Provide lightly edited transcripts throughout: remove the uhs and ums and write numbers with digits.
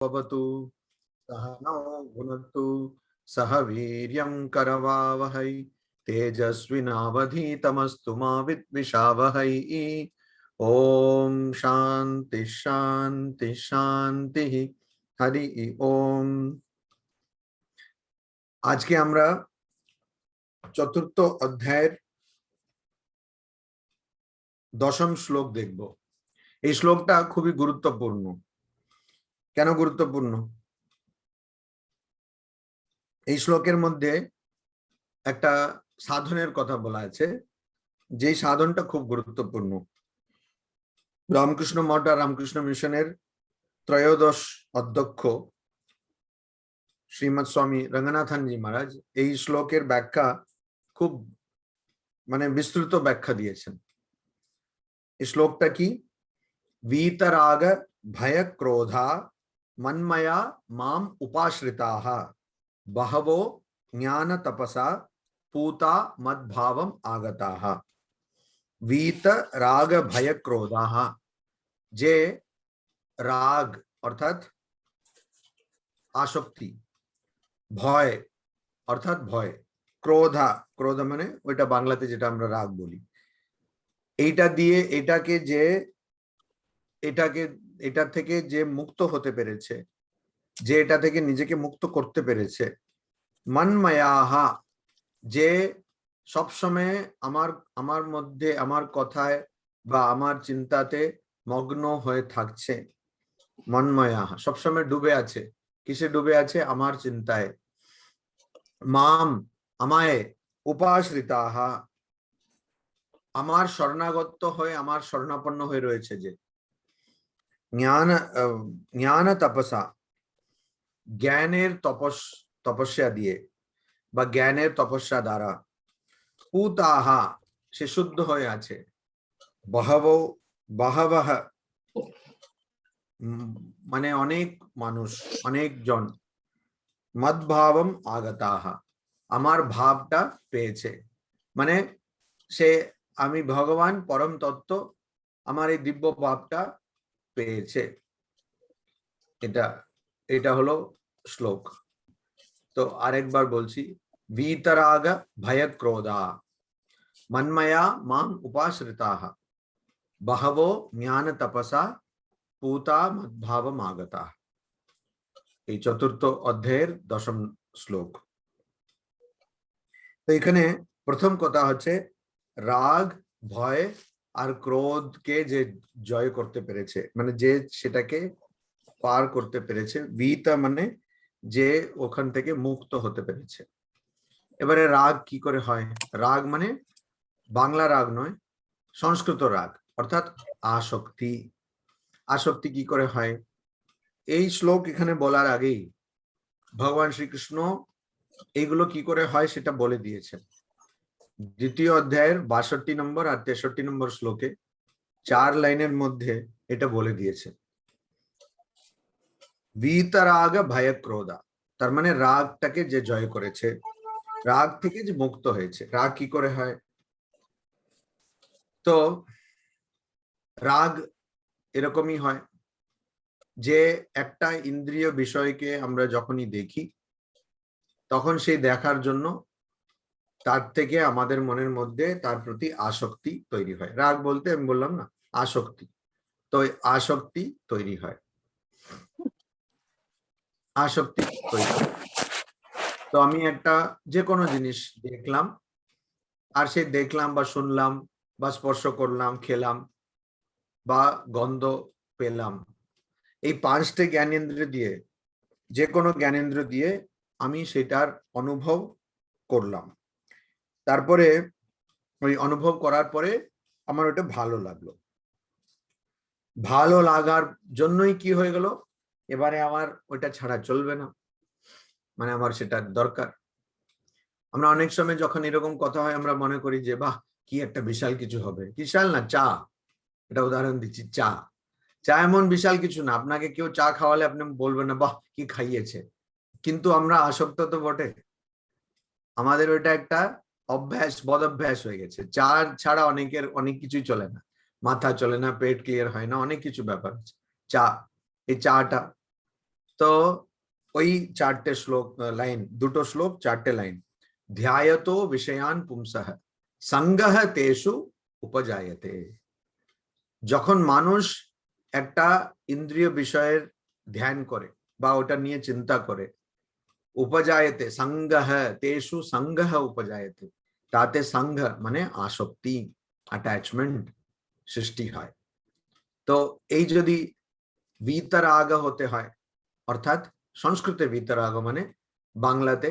भवतु सहनौ भुनक्तु सह वीर्यं करवावहै तेजस्विनावधीतमस्तु मा विद्विषावहै। ओम शांति शांति शांति। हरि ओम। आज के আমরা চতুর্থ অধ্যায়ের দশম শ্লোক দেখব। এই শ্লোকটা খুবই গুরুত্বপূর্ণ। কেন গুরুত্বপূর্ণ? এই শ্লোকের মধ্যে একটা সাধনের কথা বলা আছে, যেই সাধনটা খুব গুরুত্বপূর্ণ। রামকৃষ্ণ মঠ আর রামকৃষ্ণ মিশনের ত্রয়োদশ অধ্যক্ষ শ্রীমৎ স্বামী রঙ্গনাথনজি মহারাজ এই শ্লোকের ব্যাখ্যা খুব বিস্তৃত ব্যাখ্যা দিয়েছেন। এই শ্লোকটা কি? वीतराग भय क्रोधा मन्मया माम उपाश्रिताः बहवो ज्ञान तपसा पूता मद्भावम आगताः। वीत राग भय क्रोधाः, जे राग अर्थात आसक्ति, भय अर्थात भय, क्रोधा क्रोध माने ওইটা বাংলাতে যেটা আমরা রাগ বলি, এইটা দিয়ে এটা থেকে যে মুক্ত হতে পেরেছে, যে এটা থেকে নিজেকে মুক্ত করতে পেরেছে। মন্ময়াহা, যে সবসময় আমার মধ্যে আমার কথায় বা আমার চিন্তাতে মগ্ন হয়ে থাকছে। মন্ময়াহা সবসময় ডুবে আছে। কিসে ডুবে আছে? আমার চিন্তায়। মাম আমায়, উপাশ্রিতাহা আমার শরণাগত হয়ে, আমার শরণাপন্ন হয়ে রয়েছে। যে জ্ঞান তপসা, জ্ঞানের তপস্যা দিয়ে বা জ্ঞানের তপস্যা দ্বারা, পুতাহা সে শুদ্ধ হয়ে আছে, বহবহ মানে অনেক মানুষ, অনেকজন, মদ্ভাবম আগতাহা আমার ভাবটা পেয়েছে। মানে সে আমি ভগবান পরম তত্ত্ব, আমার এই দিব্য ভাবটা পেয়েছে। এটা হলো শ্লোক। তো আরেকবার বলছি, वीतराग भय क्रोधा मन्मया माम उपाश्रिताः बहवो ज्ञान तपसा पूता मद्भावम आगताः। এই চতুর্থ অধ্যায়ের দশম শ্লোক। তো এখানে প্রথম কথা হচ্ছে রাগ, ভয় আর ক্রোধকে যে জয় করতে পেরেছে, মানে যে সেটাকে পার করতে পেরেছে। ভিতা মানে যে ওখান থেকে মুক্ত হতে পেরেছে। এবারে রাগ কি করে হয়? রাগ মানে বাংলা রাগ নয়, সংস্কৃত রাগ, অর্থাৎ আসক্তি। আসক্তি কি করে হয়? এই শ্লোক এখানে বলার আগেই ভগবান শ্রীকৃষ্ণ এইগুলো কি করে হয় সেটা বলে দিয়েছেন। দ্বিতীয় অধ্যায়ের 62 নম্বর আর 63 নম্বর শ্লোকে 4 লাইনের মধ্যে এটা বলে দিয়েছে। वीतराग भय क्रोधा, তার মানে রাগটাকে যে জয় করেছে, রাগ থেকে যে মুক্ত হয়েছে। রাগ কি করে হয়? তো রাগ এরকমই হয় যে একটা ইন্দ্রিয় বিষয়কে আমরা যখনই দেখি, তখন সেই দেখার জন্য তার থেকে আমাদের মনের মধ্যে তার প্রতি আসক্তি তৈরি হয়। রাগ বলতে আমি বললাম না, আসক্তি। তো আসক্তি তৈরি হয়, আসক্তি তৈরি হয়। তো আমি একটা যে কোনো জিনিস দেখলাম, আর সেই দেখলাম বা শুনলাম বা স্পর্শ করলাম, খেলাম বা গন্ধ পেলাম, এই 5টে জ্ঞানেন্দ্রিয় দিয়ে, যে কোনো জ্ঞানেন্দ্রিয় দিয়ে আমি সেটার অনুভব করলাম। তারপরে ওই অনুভব করার পরে আমার ওটা ভালো লাগলো। ভালো লাগার জন্যই কি হয়ে গেল, এবারে আমার ওইটা ছাড়া চলবে না, মানে আমার সেটা দরকার। আমরা অনেক সময় যখন এরকম কথা হয়, আমরা মনে করি যে বাহ, কি একটা বিশাল কিছু হবে। বিশাল না, চা, এটা উদাহরণ দিচ্ছি। চা এমন বিশাল কিছু না। আপনাকে কেউ চা খাওয়ালে আপনি বলবেন না বাহ কি খাইয়েছে, কিন্তু আমরা আসক্ত তো বটে। আমাদের ওইটা একটা অভ্যাস, বদ অভ্যাস হয়ে গেছে। চা ছাড়া অনেকের অনেক কিছুই চলে না, মাথা চলে না, পেট ক্লিয়ার হয় না, অনেক কিছু ব্যাপার আছে। চা, এই চাটা তো ওই চারটে শ্লোক লাইন, দুটো শ্লোক চারটে লাইন। ধ্যায়তো বিষয়ান পুংসঃ সঙ্গঃ তেষু উপজায়তে। যখন মানুষ একটা ইন্দ্রিয় বিষয়ের ধ্যান করে বা ওটা নিয়ে চিন্তা করে, উপজায়তে সঙ্গঃ তেষু সঙ্গঃ উপজায়তে, তাতে সঙ্গ মানে আসক্তি, অ্যাটাচমেন্ট সৃষ্টি হয়। তো এই যদি বিতরাগ হতে হয়, অর্থাৎ সংস্কৃতে বিতরাগ মানে বাংলাতে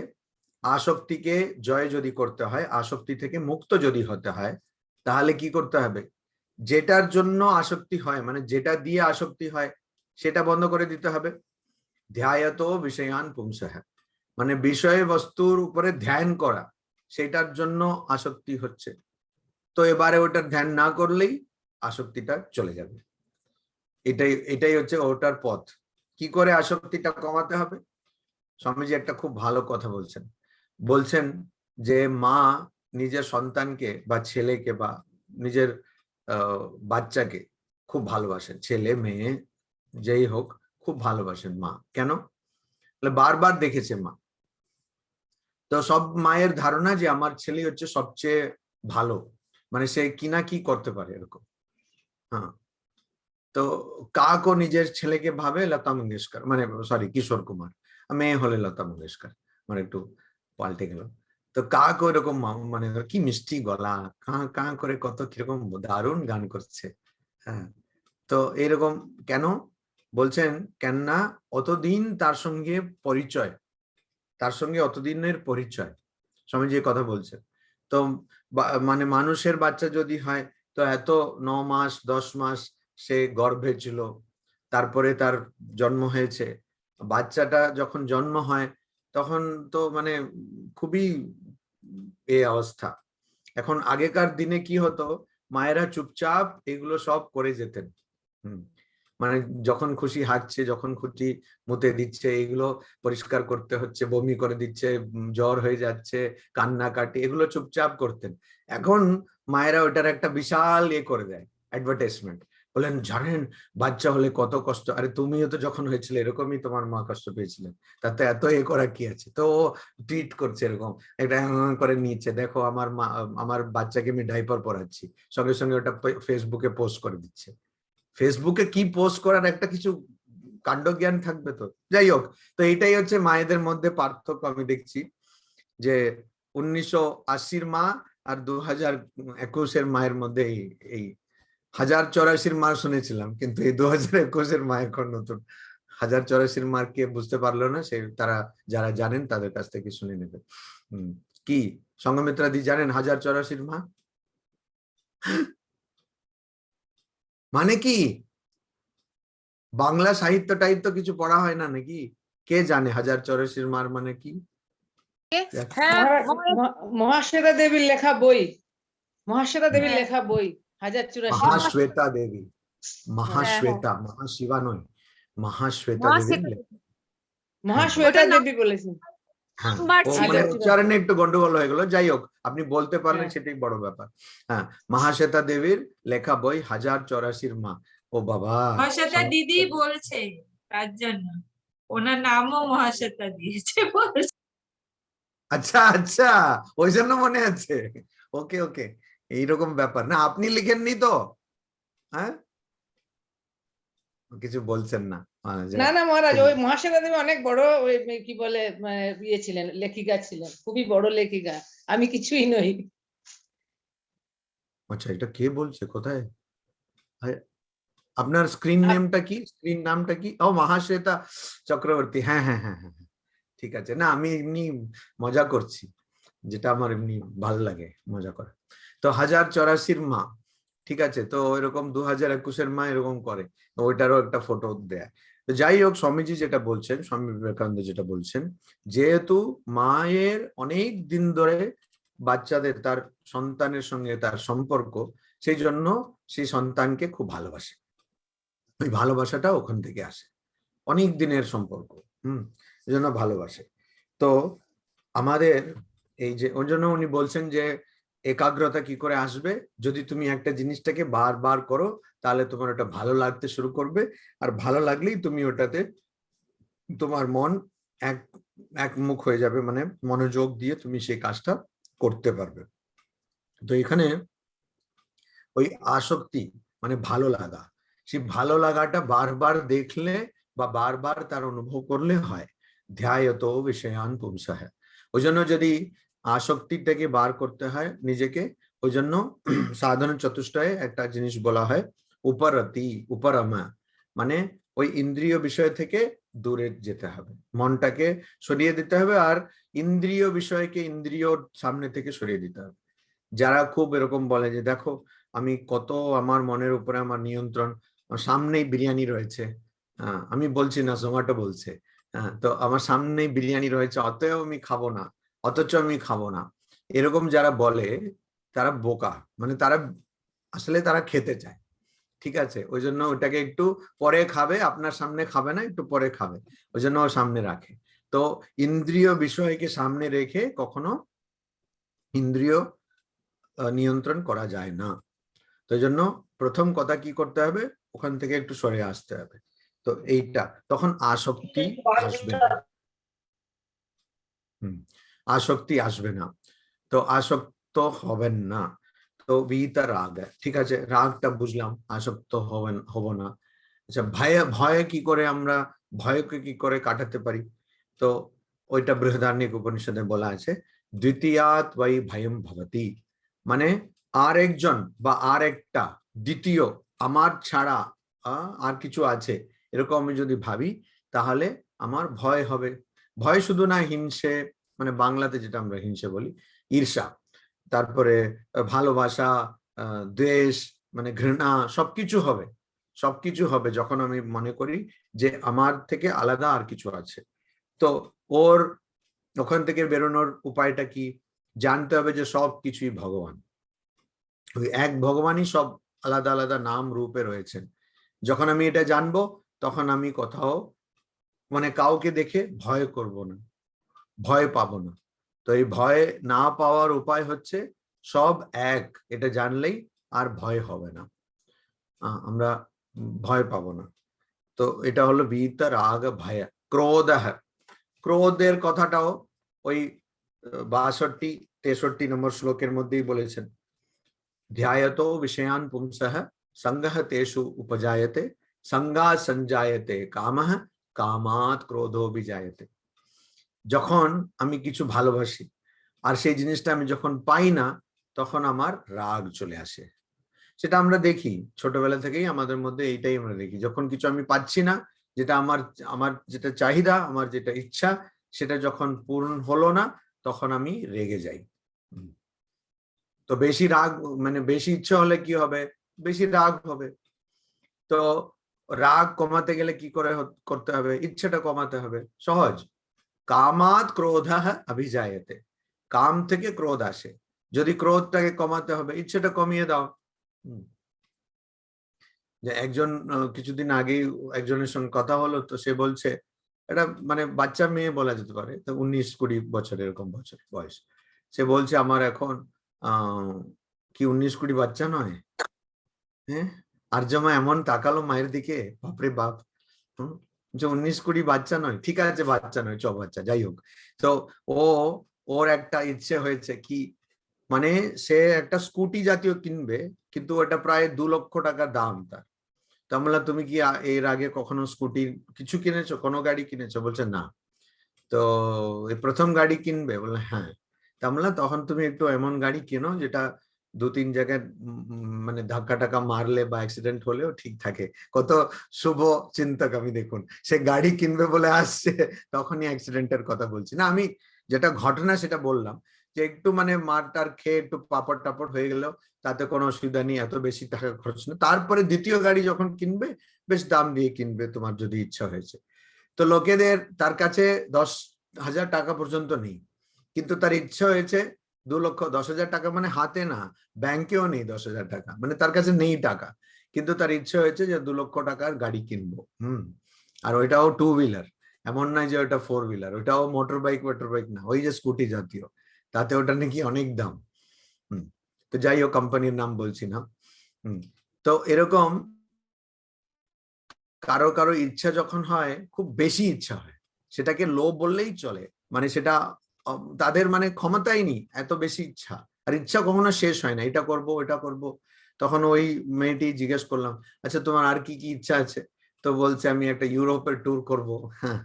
আসক্তিকে জয় যদি করতে হয়, আসক্তি থেকে মুক্ত যদি হতে হয়, তাহলে কি করতে হবে? যেটার জন্য আসক্তি হয়, মানে যেটা দিয়ে আসক্তি হয় সেটা বন্ধ করে দিতে হবে। ধ্যায়ত বিষয়ান পুংসঃ, মানে বিষয় বস্তুর উপরে ধ্যান করা, সেটার জন্য আসক্তি হচ্ছে। তো এবারে ওটার ধ্যান না করলেই আসক্তিটা চলে যাবে। এটাই হচ্ছে ওটার পথ। কি করে আসক্তিটা কমাতে হবে? স্বামীজি একটা খুব ভালো কথা বলছেন। বলছেন যে মা নিজের সন্তানকে বা ছেলেকে বা নিজের বাচ্চাকে খুব ভালোবাসেন, ছেলে মেয়ে যেই হোক খুব ভালোবাসেন মা। কেন? বারবার দেখেছে মা। তো সব মায়ের ধারণা যে আমার ছেলে হচ্ছে সবচেয়ে ভালো, মানে সে কি না কি করতে পারে এরকম। হ্যাঁ, তো কাকও নিজের ছেলেকে ভাবে লতা মঙ্গেশকর, মানে সরি কিশোর কুমার, মেয়ে হলে লতা মঙ্গেশকর, মানে একটু পাল্টে গেল। তো কাক ওইরকম মানে কি মিষ্টি গলা, কাঁ কাঁ করে কত কিরকম দারুণ গান করছে। হ্যাঁ, তো এরকম কেন বলছেন? কেননা অতদিন তার সঙ্গে পরিচয়, তার সঙ্গে অতদিনের পরিচয়। স্বামীজি কথা বলছেন। তো মানে মানুষের বাচ্চা যদি হয়, তো এত 9 মাস 10 মাস সে গর্ভে ছিল, তারপরে তার জন্ম হয়েছে। বাচ্চাটা যখন জন্ম হয় তখন তো মানে খুবই এই অবস্থা। এখন আগেকার দিনে কি হতো, মায়েরা চুপচাপ এগুলো সব করে যেতেন। মানে যখন খুশি হাঁটছে, যখন খুশি মুতে দিচ্ছে, এগুলো পরিষ্কার করতে হচ্ছে, বমি করে দিচ্ছে, জ্বর হয়ে যাচ্ছে, কান্নাকাটি, এগুলো চুপচাপ করতেন। এখন মায়েরা ওটার একটা বিশাল করে দেয়, অ্যাডভার্টাইজমেন্ট। বলেন জানেন বাচ্চা হলে কত কষ্ট, আরে তুমিও তো যখন হয়েছিল এরকমই তোমার মা কষ্ট পেয়েছিলেন, তাতে এত করা কি আছে? তো টুইট করছে এরকম একটা করে নিচ্ছে, দেখো আমার মা, আমার বাচ্চাকে আমি ডাইপার পরাচ্ছি, সঙ্গে সঙ্গে ওটা ফেসবুকে পোস্ট করে দিচ্ছে। ফেসবুকে কি পোস্ট করার একটা কিছু কাণ্ডজ্ঞান থাকবে তো। যাই হোক, তো এটাই হচ্ছে মায়েদের মধ্যে পার্থক্য আমি দেখছি, যে 1980 মা আর 2021 মায়ের মধ্যে এই 1084 মা শুনেছিলাম, কিন্তু এই 2021 মা এখন নতুন। 1084 মা কে বুঝতে পারলো না, সে তারা যারা জানেন তাদের কাছ থেকে শুনে নেবে। কি সঙ্গমিত্রা দি জানেন 1084 মা মানে কি? বাংলা সাহিত্য টাহিত্য কিছু পড়া হয় না নাকি? কে জানে 1084 মার মানে কি? মহাশ্বেতা দেবীর লেখা বই, মহাশ্বেতা দেবীর লেখা বই 1084। মহাশ্বেতা দেবী, মহাশ্বেতা, মহাশিবা নয়, মহাশ্বেতা দেবীর মহাশ্বেতা দেবী বলেছেন। হ্যাঁ, মানে উচ্চারণে একটু গন্ডগোল হয়ে গেল। যাই হোক, আপনি বলতে পারলেন সেটাই বড় ব্যাপার। হ্যাঁ, মহাশ্বেতা দেবীর লেখা বই 1084 মা। ও বাবা, মহাশ্বেতা দিদি বলছে, তার জন্য ওনার নামও মহাশ্বেতা দিয়েছে বলছে। আচ্ছা আচ্ছা, ওই জন্য মনে আছে। ওকে ওকে, এইরকম ব্যাপার না, আপনি লিখেননি তো? হ্যাঁ, কিছু বলছেন না? না না মহারাজ, ওই মহাশ্বেতা দেবী অনেক বড় ওই কি বলে ইয়ে ছিলেন, লেখিকা ছিলেন, খুবই বড় লেখিকা, আমি কিছুই নই। আচ্ছা, এটা কে বলছে? কোথায় আপনার স্ক্রিন নেমটা কি? স্ক্রিন নামটা কি? ও মহাশ্বেতা চক্রবর্তী। হ্যাঁ হ্যাঁ হ্যাঁ হ্যাঁ, ঠিক আছে। না, আমি এমনি মজা করছি, যেটা আমার এমনি ভালো লাগে মজা করা। তো 1084 মা, ঠিক আছে। তো এরকম 2021 মা এরকম করে, ওইটারও একটা ফটো দেয়। তো যাই হোক, স্বামীজি যেটা বলছেন, স্বামী বিবেকানন্দ যেটা বলছেন, যেহেতু মায়ের অনেক দিন ধরে বাচ্চাদের, তার সন্তানের সঙ্গে তার সম্পর্ক, সেই জন্য সেই সন্তানকে খুব ভালোবাসে। ওই ভালোবাসাটা ওখান থেকে আসে, অনেক দিনের সম্পর্ক। এই জন্য ভালোবাসে। তো আমাদের এই যে, ওর জন্য উনি বলছেন যে একাগ্রতা কি করে আসবে? যদি তুমি একটা জিনিসটাকে বারবার করো, তাহলে তোমার ওটা ভালো লাগতে শুরু করবে, আর ভালো লাগলেই তুমি ওটাতে তোমার মন এক একমুখ হয়ে যাবে, মানে মনোযোগ দিয়ে তুমি সেই কাজটা করতে পারবে। তো এখানে ওই আসক্তি মানে ভালো লাগা, সেই ভালো লাগাটা বারবার দেখলে বা বারবার তার অনুভব করলে হয়। ধ্যায়ত বিষয়ান পুংসঃ। ওই জন্য যদি আসক্তিটাকে বার করতে হয় নিজেকে, ওই জন্য সাধন চতুষ্টয়ে একটা জিনিস বলা হয় উপরতি উপরমা, মানে ওই ইন্দ্রিয় বিষয় থেকে দূরে যেতে হবে, মনটাকে সরিয়ে দিতে হবে, আর ইন্দ্রিয় বিষয়কে ইন্দ্রিয় সামনে থেকে সরিয়ে দিতে হবে। যারা খুব এরকম বলে যে দেখো আমি কত আমার মনের উপরে আমার নিয়ন্ত্রণ, আমার সামনেই বিরিয়ানি রয়েছে, আমি বলছি না জোম্যাটো বলছে, তো আমার সামনেই বিরিয়ানি রয়েছে অতএব আমি খাবো না, অথচ আমি খাবো না, এরকম যারা বলে তারা বোকা, মানে তারা আসলে তারা খেতে চায়, ঠিক আছে, ওই জন্য ওটাকে একটু পরে খাবে, আপনার সামনে খাবে না, একটু পরে খাবে, ওই জন্য ও সামনে রাখে। তো ইন্দ্রিয় বিষয়কে সামনে রেখে কখনো ইন্দ্রিয় নিয়ন্ত্রণ করা যায় না। তো এই জন্য প্রথম কথা কি করতে হবে, ওখান থেকে একটু সরে আসতে হবে। তো এইটা তখন আসক্তি আসবে না। আসক্তি আসবে না, তো আসক্ত হবেন না। তো বিহিত রাগ, ঠিক আছে, রাগটা বুঝলাম, আসক্ত হব না। আচ্ছা, ভয়ে কি করে আমরা ভয়কে কি করে কাটাতে পারি? তো ওইটা বৃহদারণ্যক উপনিষদে বলা আছে, দ্বিতীয়াৎ ওয়াই ভয়ম ভবতি, মানে আর একজন বা আর একটা দ্বিতীয় আমার ছাড়া আর কিছু আছে এরকম আমি যদি ভাবি, তাহলে আমার ভয় হবে। ভয় শুধু না, হিংসে, মানে বাংলাতে যেটা আমরা হিংসে বলি, ঈর্ষা, তারপরে ভালোবাসা, দ্বেষ, মানে ঘৃণা, সবকিছু হবে, সবকিছু হবে যখন আমি মনে করি যে আমার থেকে আলাদা আর কিছু আছে। তো ওখান থেকে বেরোনোর উপায়টা কি? জানতে হবে যে সব কিছুই ভগবান, ওই এক ভগবানই সব আলাদা আলাদা নাম রূপে রয়েছেন। যখন আমি এটা জানবো, তখন আমি কোথাও মানে কাউকে দেখে ভয় করব না, ভয় পাবো না। তো এই ভয় না পাওয়ার উপায় হচ্ছে সব এক, এটা জানলেই আর ভয় হবে না, আমরা ভয় পাবো না। তো এটা হলো বিহিত রাগ ভয়। ক্রোধ, ক্রোধের কথাটাও ওই 62-63 নম্বর শ্লোকের মধ্যেই বলেছেন, ধ্যায়তো বিষয়ান পুংসঃ সঙ্গঃ তেষু উপজায়তে সঙ্গা সঞ্জায়তে কামঃ কামাৎ ক্রোধো বিজায়তে। যখন আমি কিছু ভালোবাসি আর সেই জিনিসটা আমি যখন পাই না, তখন আমার রাগ চলে আসে। সেটা আমরা দেখি ছোটবেলা থেকেই, আমাদের মধ্যে এইটাই আমরা দেখি, যখন কিছু আমি পাচ্ছি না, যেটা আমার আমার যেটা চাহিদা, আমার যেটা ইচ্ছা, সেটা যখন পূরণ হলো না, তখন আমি রেগে যাই। তো বেশি রাগ, মানে বেশি ইচ্ছা হলে কি হবে? বেশি রাগ হবে। তো রাগ কমাতে গেলে কি করে করতে হবে? ইচ্ছাটা কমাতে হবে, সহজ। কামাৎ ক্রোধঃ অভিজায়তে, কাম থেকে ক্রোধ আসে, যদি ক্রোধটাকে কমাতে হবে, ইচ্ছাটা কমিয়ে দাও। যে একজন কিছুদিন আগেই একজনের সঙ্গে কথা হলো, তো সে বলছে, এটা মানে বাচ্চা মেয়ে বলা যেতে পারে, তো 19-20 বছর এরকম বছর বয়স, সে বলছে আমার এখন কি 19-20 বাচ্চা নয়? হ্যাঁ, আর জমা এমন তাকালো মায়ের দিকে, বাপরে বাপ, যে 19-20 বাচ্চা নয়, ঠিক আছে বাচ্চা নয়, বাচ্চা, যাই হোক। তো ওর একটা ইচ্ছে হয়েছে কি, মানে সে একটা স্কুটি জাতীয় কিনবে, কিন্তু ওটা প্রায় 2 লক্ষ টাকা দাম তার। তা বললাম, তুমি কি এর আগে কখনো স্কুটি কিছু কিনেছো, কোনো গাড়ি কিনেছো? বলছে না। তো এই প্রথম গাড়ি কিনবে? বললাম হ্যাঁ। তা বললাম তখন তুমি একটু এমন গাড়ি কেনো যেটা 2-3 জায়গায় মানে ধাক্কা টাক্কা মারলে বা অ্যাক্সিডেন্ট হলেও ঠিক থাকে। কত শুভ চিন্তক আমি, দেখুন, সে গাড়ি কিনবে বলে আসছে, তখনই অ্যাক্সিডেন্টের কথা বলছি না আমি, যেটা ঘটনা সেটা বললাম, যে একটু মানে মারটার খেয়ে একটু পাপড় টাপড় হয়ে গেল, তাতে কোনো অসুবিধা নেই, এত বেশি টাকা খরচ না। তারপরে দ্বিতীয় গাড়ি যখন কিনবে, বেশ দাম দিয়ে কিনবে, তোমার যদি ইচ্ছা হয়েছে। তো লোকেদের তার কাছে 10,000 টাকা পর্যন্ত নেই, কিন্তু তার ইচ্ছা হয়েছে 2,10,000 টাকা, মানে হাতে না, ব্যাংকেও নেই 10,000 টাকা, মানে তার কাছে নেই টাকা, কিন্তু তার ইচ্ছা হয়েছে যে 2 লক্ষ টাকার গাড়ি কিনবো। আর ওইটাও 2 হুইলার, এমন নয় যে ওটা 4 হুইলার, ওটাও মোটর বাইক না, ওই যে স্কুটি জাতীয়, তাতে ওটা নাকি অনেক দাম। তো যাই হোক, কোম্পানির নাম বলছি না। তো এরকম কারো কারো ইচ্ছা যখন হয়, খুব বেশি ইচ্ছা হয়, সেটাকে লোভ বললেই চলে। মানে সেটা তাদের মানে ক্ষমতাই নেই, এত বেশি ইচ্ছা, আর ইচ্ছা কখনো শেষ হয় না, এটা করব ওটা করব। তখন ওই মেয়েটি জিজ্ঞেস করলাম, আচ্ছা তোমার আর কি কি ইচ্ছা আছে? তো বলছে আমি একটা ইউরোপের ট্যুর করব। হ্যাঁ,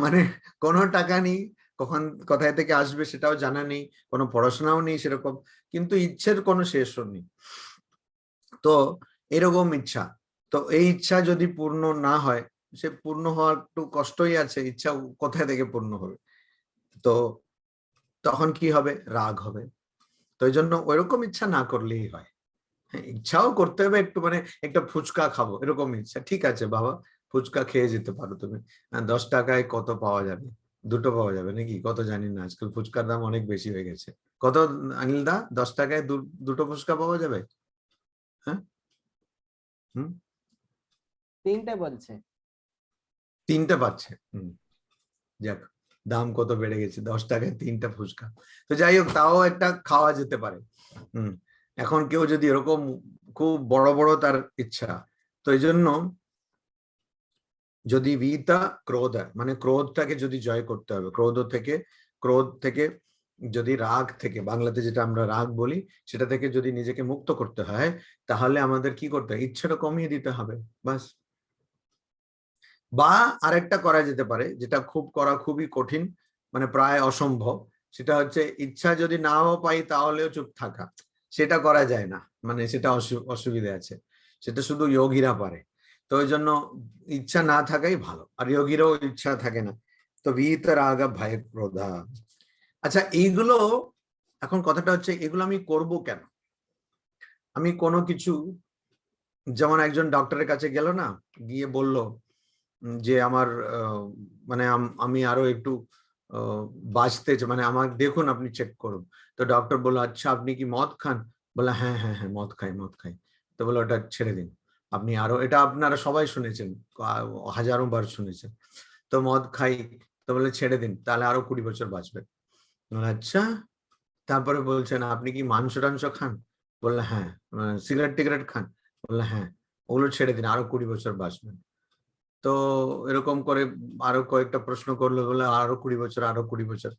মানে কোনো টাকা নেই, কখন কোথায় থেকে আসবে সেটাও জানা নেই, কোনো পড়াশোনাও নেই সেরকম, কিন্তু ইচ্ছের কোনো শেষও নেই। তো এরকম ইচ্ছা, তো এই ইচ্ছা যদি পূর্ণ না হয়, সে পূর্ণ হওয়ার একটু কষ্টই আছে, ইচ্ছা কোথায় থেকে পূর্ণ হবে? তো তখন কি হবে? রাগ হবে। তো এই জন্য ওইরকম ইচ্ছা না করলেই হয়। হ্যাঁ, ইচ্ছাও করতে হবে একটু, মানে একটা ফুচকা খাবো এরকম ইচ্ছা, ঠিক আছে বাবা, ফুচকা খেয়ে যেতে পারো তুমি। 10 টাকায় কত পাওয়া যাবে? দুটো পাওয়া যাবে নাকি, কত জানি না, আজকাল ফুচকার দাম অনেক বেশি হয়ে গেছে। কত অনিল দা, 10 টাকায় দুটো ফুচকা পাওয়া যাবে? হ্যাঁ, হুম, 3টে বলছে। 3টে পাচ্ছে। যাক, দাম কত বেড়ে গেছে, 10 টাকায় 3টা ফুচকা। তো যাই হোক, তাও একটা খাওয়া যেতে পারে। এখন কেউ যদি এরকম খুব বড় বড় তার ইচ্ছা, তো এই জন্য যদি ভিতা ক্রোধ, মানে ক্রোধটাকে যদি জয় করতে হবে, ক্রোধ থেকে যদি রাগ থেকে, বাংলাতে যেটা আমরা রাগ বলি, সেটা থেকে যদি নিজেকে মুক্ত করতে হয়, তাহলে আমাদের কি করতে হয়? ইচ্ছাটা কমিয়ে দিতে হবে, বাস। বা আরেকটা করা যেতে পারে, যেটা খুবই কঠিন, মানে প্রায় অসম্ভব, সেটা হচ্ছে ইচ্ছা যদি নাও পাই তাহলেও চুপ থাকা। সেটা করা যায় না, মানে সেটা অসুবিধা আছে, সেটা শুধু যোগীরা পারে। তো ওই জন্য ইচ্ছা না থাকাই ভালো, আর যোগীরাও ইচ্ছা থাকে না। তো ভীত রাগ ভয় ক্রোধা। আচ্ছা, এইগুলো, এখন কথাটা হচ্ছে এগুলো আমি করব কেন? আমি কোনো কিছু, যেমন একজন ডক্টরের কাছে গেল না, গিয়ে বলল যে আমার মানে আমি আরো একটু বাঁচতে চাই, মানে আমার দেখুন, আপনি চেক করুন। তো ডক্টর বললো, আচ্ছা আপনি কি মদ খান? বললো হ্যাঁ হ্যাঁ হ্যাঁ, মদ খাই। তো বললো ওটা ছেড়ে দিন, আপনি আরো, এটা আপনারা সবাই শুনেছেন, হাজারো বার শুনেছেন, তো মদ খাই। তো বলে ছেড়ে দিন, তাহলে আরো 20 বছর বাঁচবেন। আচ্ছা, তারপরে বলছেন আপনি কি মাংস টাংস খান? বললে হ্যাঁ। সিগারেট টিগারেট খান? বললে হ্যাঁ। ওগুলো ছেড়ে দিন, আরো 20 বছর বাঁচবেন। তো এরকম করে আরো কয়েকটা প্রশ্ন করলো, বলে আরো 20 বছর, আরো 20 বছর।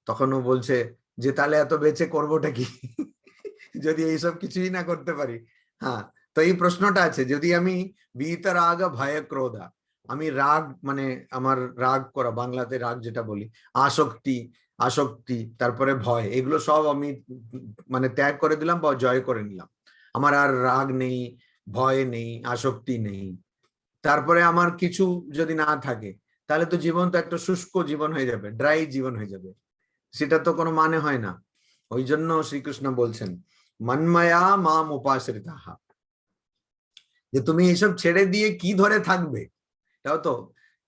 তখন ও বলছে যে তাহলে এত বেঁচে করবোটা কি যদি এইসব কিছুই না করতে পারি। হ্যাঁ, তো এই প্রশ্নটা আছে, যদি আমি ভীত রাগ ভয় ক্রোধা, আমি রাগ মানে আমার রাগ করা, বাংলাতে রাগ যেটা বলি, আসক্তি তারপরে ভয়, এগুলো সব আমি মানে ত্যাগ করে দিলাম বা জয় করে নিলাম। আমার আর রাগ নেই, ভয় নেই, আসক্তি নেই, তারপরে আমার কিছু যদি না থাকে, তাহলে তো জীবন তো একটা শুষ্ক জীবন হয়ে যাবে, ড্রাই জীবন হয়ে যাবে, সেটা তো কোনো মানে হয় না। ওই জন্য শ্রীকৃষ্ণ বলছেন মন্ময়া মাম উপাশ্রিতাহা, যে তুমি এইসব ছেড়ে দিয়ে কি ধরে থাকবে? তাও তো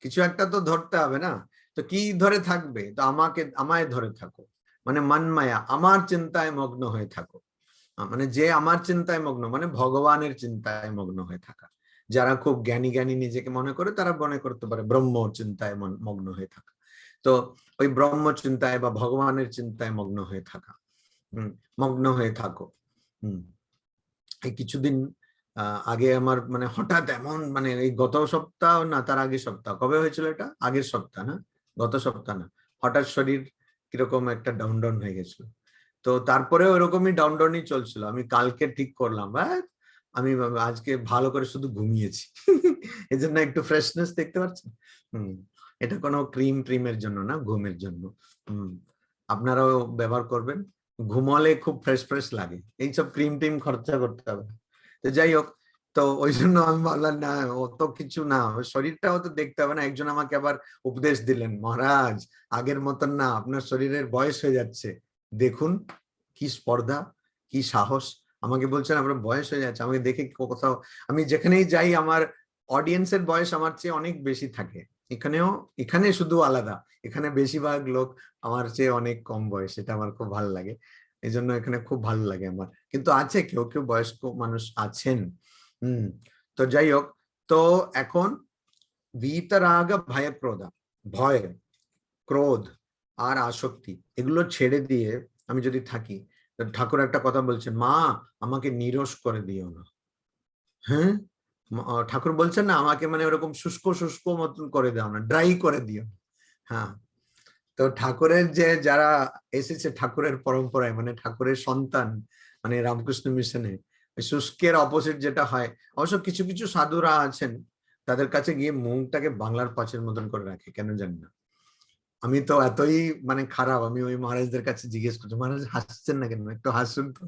কিছু একটা তো ধরতে হবে না, তো কি ধরে থাকবে? তো আমায় ধরে থাকো, মানে মন্ময়া, আমার চিন্তায় মগ্ন হয়ে থাকো। মানে যে আমার চিন্তায় মগ্ন, মানে ভগবানের চিন্তায় মগ্ন হয়ে থাকা। যারা খুব জ্ঞানী নিজেকে মনে করে, তারা মনে করতে পারে ব্রহ্ম চিন্তায় মগ্ন হয়ে থাকা। তো ওই ব্রহ্ম চিন্তায় বা ভগবানের চিন্তায় মগ্ন হয়ে থাকা, মগ্ন হয়ে থাকো। এই কিছুদিন আগে আমার মানে হঠাৎ এমন, মানে এই গত সপ্তাহ না, তার আগের সপ্তাহ, কবে হয়েছিল এটা? আগের সপ্তাহ না, গত সপ্তাহ না, হঠাৎ শরীর কিরকম একটা ডাউন ডাউন হয়ে গেছিল। তো তারপরেও এরকমই ডাউন ডাউনই চলছিল। আমি কালকে ঠিক করলাম, আমি আজকে ভালো করে শুধু ঘুমিয়েছি এই জন্য একটু ফ্রেশনেস দেখতে পাচ্ছেন। এটা কোনো ক্রিমের জন্য না, ঘুমের জন্য। আপনারাও ব্যবহার করবেন, ঘুমালে খুব ফ্রেশ লাগে, এইসব ক্রিম খরচা করতে হবে। তো যাই হোক, তো ওই জন্য আমি বললাম না, অত কিছু না, শরীরটাও তো দেখতে হবে না। একজন আমাকে আবার উপদেশ দিলেন, মহারাজ আগের মতন না, আপনার শরীরের বয়স হয়ে যাচ্ছে, দেখুন কি স্পর্ধা, কি সাহস। আমাকে বলছেন আপনার বয়স হয়ে যাচ্ছে, আমাকে দেখে কোথাও, আমি যেখানেই যাই আমার অডিয়েন্সের বয়স আমার চেয়ে অনেক বেশি থাকে। এখানে শুধু আলাদা, এখানে বেশিরভাগ লোক আমার চেয়ে অনেক কম বয়স, এটা আমার খুব ভালো লাগে। এই জন্য এখানে খুব ভালো লাগে আমার। কিন্তু আছে কেউ বয়স্ক মানুষ আছেন। তো যাই হোক, তো এখন ভীতরাগ ভয় ক্রোধা, ভয়, ক্রোধ আর আসক্তি, এগুলো ছেড়ে দিয়ে আমি যদি থাকি, ঠাকুর একটা কথা বলছেন, মা আমাকে নিরস করে দিও না। হ্যাঁ, ঠাকুর বলছেন না, আমাকে মানে ওরকম শুষ্ক মতন করে দাও না, ড্রাই করে দিও। হ্যাঁ, তো ঠাকুরের যে যারা এসেছে ঠাকুরের পরম্পরায়, মানে ঠাকুরের সন্তান, মানে রামকৃষ্ণ মিশনে, শুষ্কের অপোজিট যেটা হয়, অবশ্য কিছু কিছু সাধুরা আছেন তাদের কাছে গিয়ে মুখটাকে বাংলার পাঁচের মতন করে রাখে, কেন জানি না। আমি তো এতই মানে খারাপ, আমি ওই মহারাজদের কাছে জিজ্ঞেস করছি, মহারাজ হাসছেন না কেন, একটু হাসুন তো।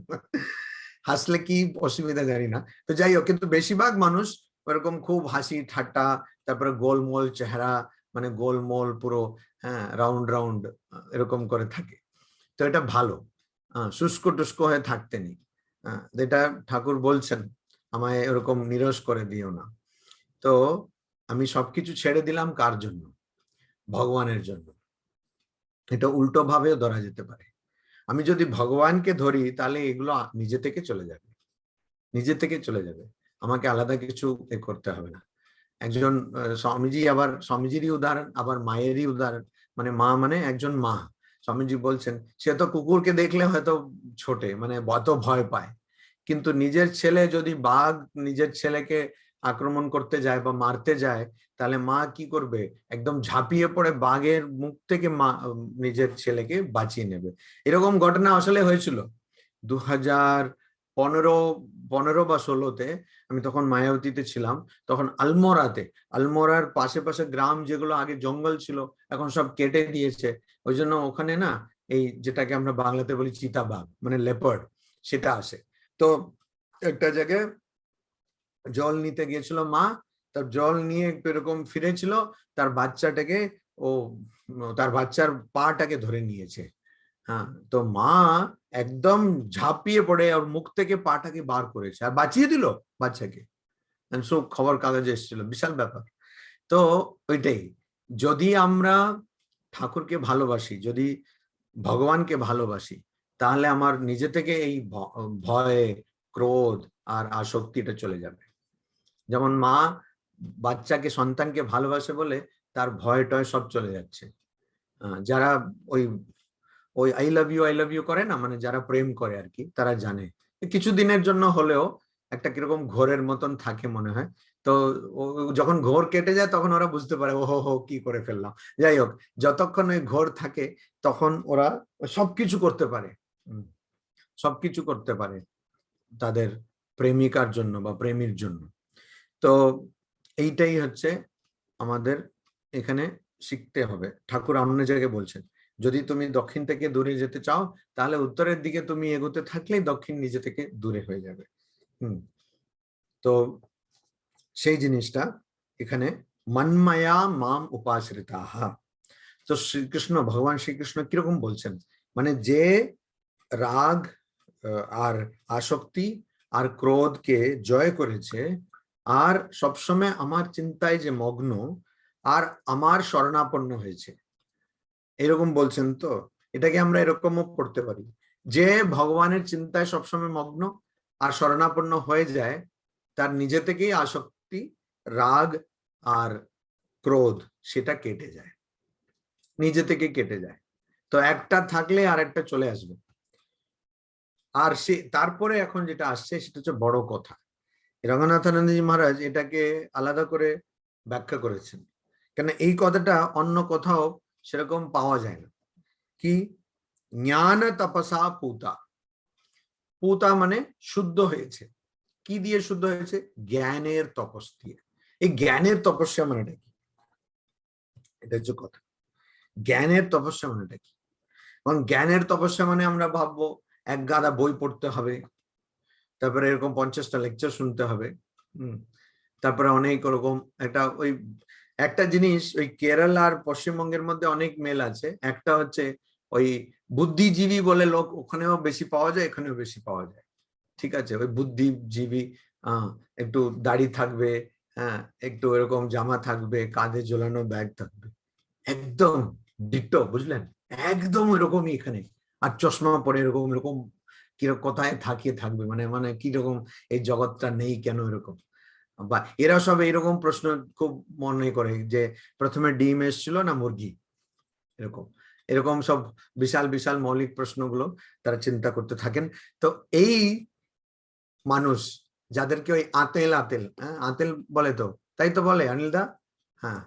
হাসলে কি অসুবিধা জানি না। তো যাই হোক, কিন্তু বেশিরভাগ মানুষ ওরকম খুব হাসি ঠাট্টা, তারপরে গোলমোল চেহারা, মানে গোলমোল পুরো, হ্যাঁ, রাউন্ড রাউন্ড এরকম করে থাকে। তো এটা ভালো, শুষ্ক টুস্ক হয়ে থাকতে নেই। যেটা ঠাকুর বলছেন, আমায় এরকম নিরস করে দিও না। তো আমি সবকিছু ছেড়ে দিলাম কার জন্য? ভগবানের জন্য। এটা উল্টো ভাবেও ধরা যেতে পারে। আমি যদি ভগবানকে ধরি তাহলে এগুলো নিজে থেকে চলে যাবে, নিজে থেকে চলে যাবে, আমাকে আলাদা কিছু করতে হবে না। একজন স্বামীজি, আবার স্বামীজিরই উদাহরণ, আবার মায়েরই উদাহরণ। মানে মা, মানে একজন মা, স্বামীজি বলছেন, সে তো কুকুরকে দেখলে হয়তো ছোটে, মানে অত ভয় পায়, কিন্তু নিজের ছেলে যদি বাঘ নিজের ছেলেকে আক্রমণ করতে যায় বা মারতে যায়, তাহলে মা কি করবে? একদম ঝাঁপিয়ে পড়ে বাঘের মুখ থেকে মা নিজের ছেলেকে বাঁচিয়ে নেবে। এরকম ঘটনা আসলে হয়েছিল 2015 বা 16-তে। আমি তখন মায়াবতীতে ছিলাম, তখন আলমোরার পাশে পাশে গ্রাম যেগুলো আগে জঙ্গল ছিল, এখন সব কেটে দিয়েছে। ওই জন্য ওখানে না, এই যেটাকে আমরা বাংলাতে বলি চিতাবাঘ, মানে লেপার্ড, সেটা আসে। তো একটা জায়গায় জল নিতে গিয়েছিল মা, তার জল নিয়ে একটু এরকম ফিরেছিল, তার বাচ্চাটাকে ও তার বাচ্চার পাটাকে ধরে নিয়েছে। হ্যাঁ, তো মা একদম ঝাঁপিয়ে পড়ে ওর মুখ থেকে পাটাকে বার করেছে আর বাঁচিয়ে দিল বাচ্চাকে। সব খবর কাগজে এসেছিল, বিশাল ব্যাপার। তো ওইটাই, যদি আমরা ঠাকুরকে ভালোবাসি, যদি ভগবানকে ভালোবাসি, তাহলে আমার নিজে থেকে এই ভয়, ক্রোধ আর আসক্তিটা চলে যাবে। যেমন মা বাচ্চাকে, সন্তানকে ভালোবাসে বলে তার ভয় টয় সব চলে যাচ্ছে। যারা ওই ওই আই লাভ ইউ করে না, মানে যারা প্রেম করে আর কি, তারা জানে কিছুদিনের জন্য হলেও একটা কিরকম ঘোরের মতন থাকে মনে হয়। তো যখন ঘোর কেটে যায় তখন ওরা বুঝতে পারে, ও হো কি করে ফেললাম। যাই হোক, যতক্ষণ ওই ঘোর থাকে তখন ওরা সবকিছু করতে পারে, সবকিছু করতে পারে তাদের প্রেমিকার জন্য বা প্রেমীর জন্য। তো এইটাই হচ্ছে আমাদের এখানে শিখতে হবে। ঠাকুর অন্য জায়গায় বলছেন, যদি তুমি দক্ষিণ থেকে দূরে যেতে চাও, তাহলে উত্তরের দিকে তুমি এগোতে থাকলেই দক্ষিণ নিজে থেকে দূরে হয়ে যাবে। তো সেই জিনিসটা এখানে, মন্ময়া মাম উপাশ্রিতাহ। তো শ্রীকৃষ্ণ, ভগবান শ্রীকৃষ্ণ কিরকম বলছেন, মানে যে রাগ আর আসক্তি আর ক্রোধকে জয় করেছে, আর সবসময় আমার চিন্তায় যে মগ্ন, আর আমার শরণাপন্ন হয়েছে, এরকম বলছেন। তো এটাকে আমরা এরকমও পড়তে পারি, যে ভগবানের চিন্তায় সবসময় মগ্ন আর শরণাপন্ন হয়ে যায়, তার নিজে থেকেই আসক্তি, রাগ আর ক্রোধ সেটা কেটে যায়, নিজে থেকে কেটে যায়। তো একটা থাকলে আর একটা চলে আসবে। আর সে তারপরে এখন যেটা আসছে সেটা হচ্ছে বড় কথা। রঙ্গনাথানন্দজি মহারাজ এটাকে আলাদা করে ব্যাখ্যা করেছেন, কেন এই কথাটা অন্য কোথাও সেরকম পাওয়া যায় না। কি? জ্ঞান তপসা পুতা। পুতা মানে শুদ্ধ হয়েছে। কি দিয়ে শুদ্ধ হয়েছে? জ্ঞানের তপস দিয়ে। এই জ্ঞানের তপস্যা মানেটা কি? এটা হচ্ছে কথা। জ্ঞানের তপস্যা মানেটা কি? কারণ জ্ঞানের তপস্যা মানে আমরা ভাববো এক গাদা বই পড়তে হবে, তারপরে এরকম 50টা লেকচার শুনতে হবে, তারপরে অনেক ওরকম একটা, ওই একটা জিনিস ওই কেরালা আর পশ্চিমবঙ্গের মধ্যে অনেক মেল আছে। একটা হচ্ছে ওই বুদ্ধিজীবী বলে লোক ওখানেও বেশি পাওয়া যায়, এখানেও বেশি পাওয়া যায়। ঠিক আছে, ওই বুদ্ধিজীবী, একটু দাড়ি থাকবে, হ্যাঁ, একটু এরকম জামা থাকবে, কাঁধে ঝোলানো ব্যাগ থাকবে, একদম ডিটো, বুঝলেন? একদম এরকমই এখানে। আর চশমা পরে এরকম এরকম কিরকম কোথায় থাকিয়ে থাকবে, মানে মানে কিরকম এই জগৎটা নেই কেন এরকম। বা এরা সব এরকম প্রশ্ন খুব মনে করে যে প্রথমে ডিম এসেছিল না মুরগি, এরকম এরকম সব বিশাল বিশাল মৌলিক প্রশ্নগুলো তারা চিন্তা করতে থাকেন। তো এই মানুষ যাদেরকে ওই আতেল আতেল, হ্যাঁ আতেল বলে, তো তাই তো বলে অনিল দা, হ্যাঁ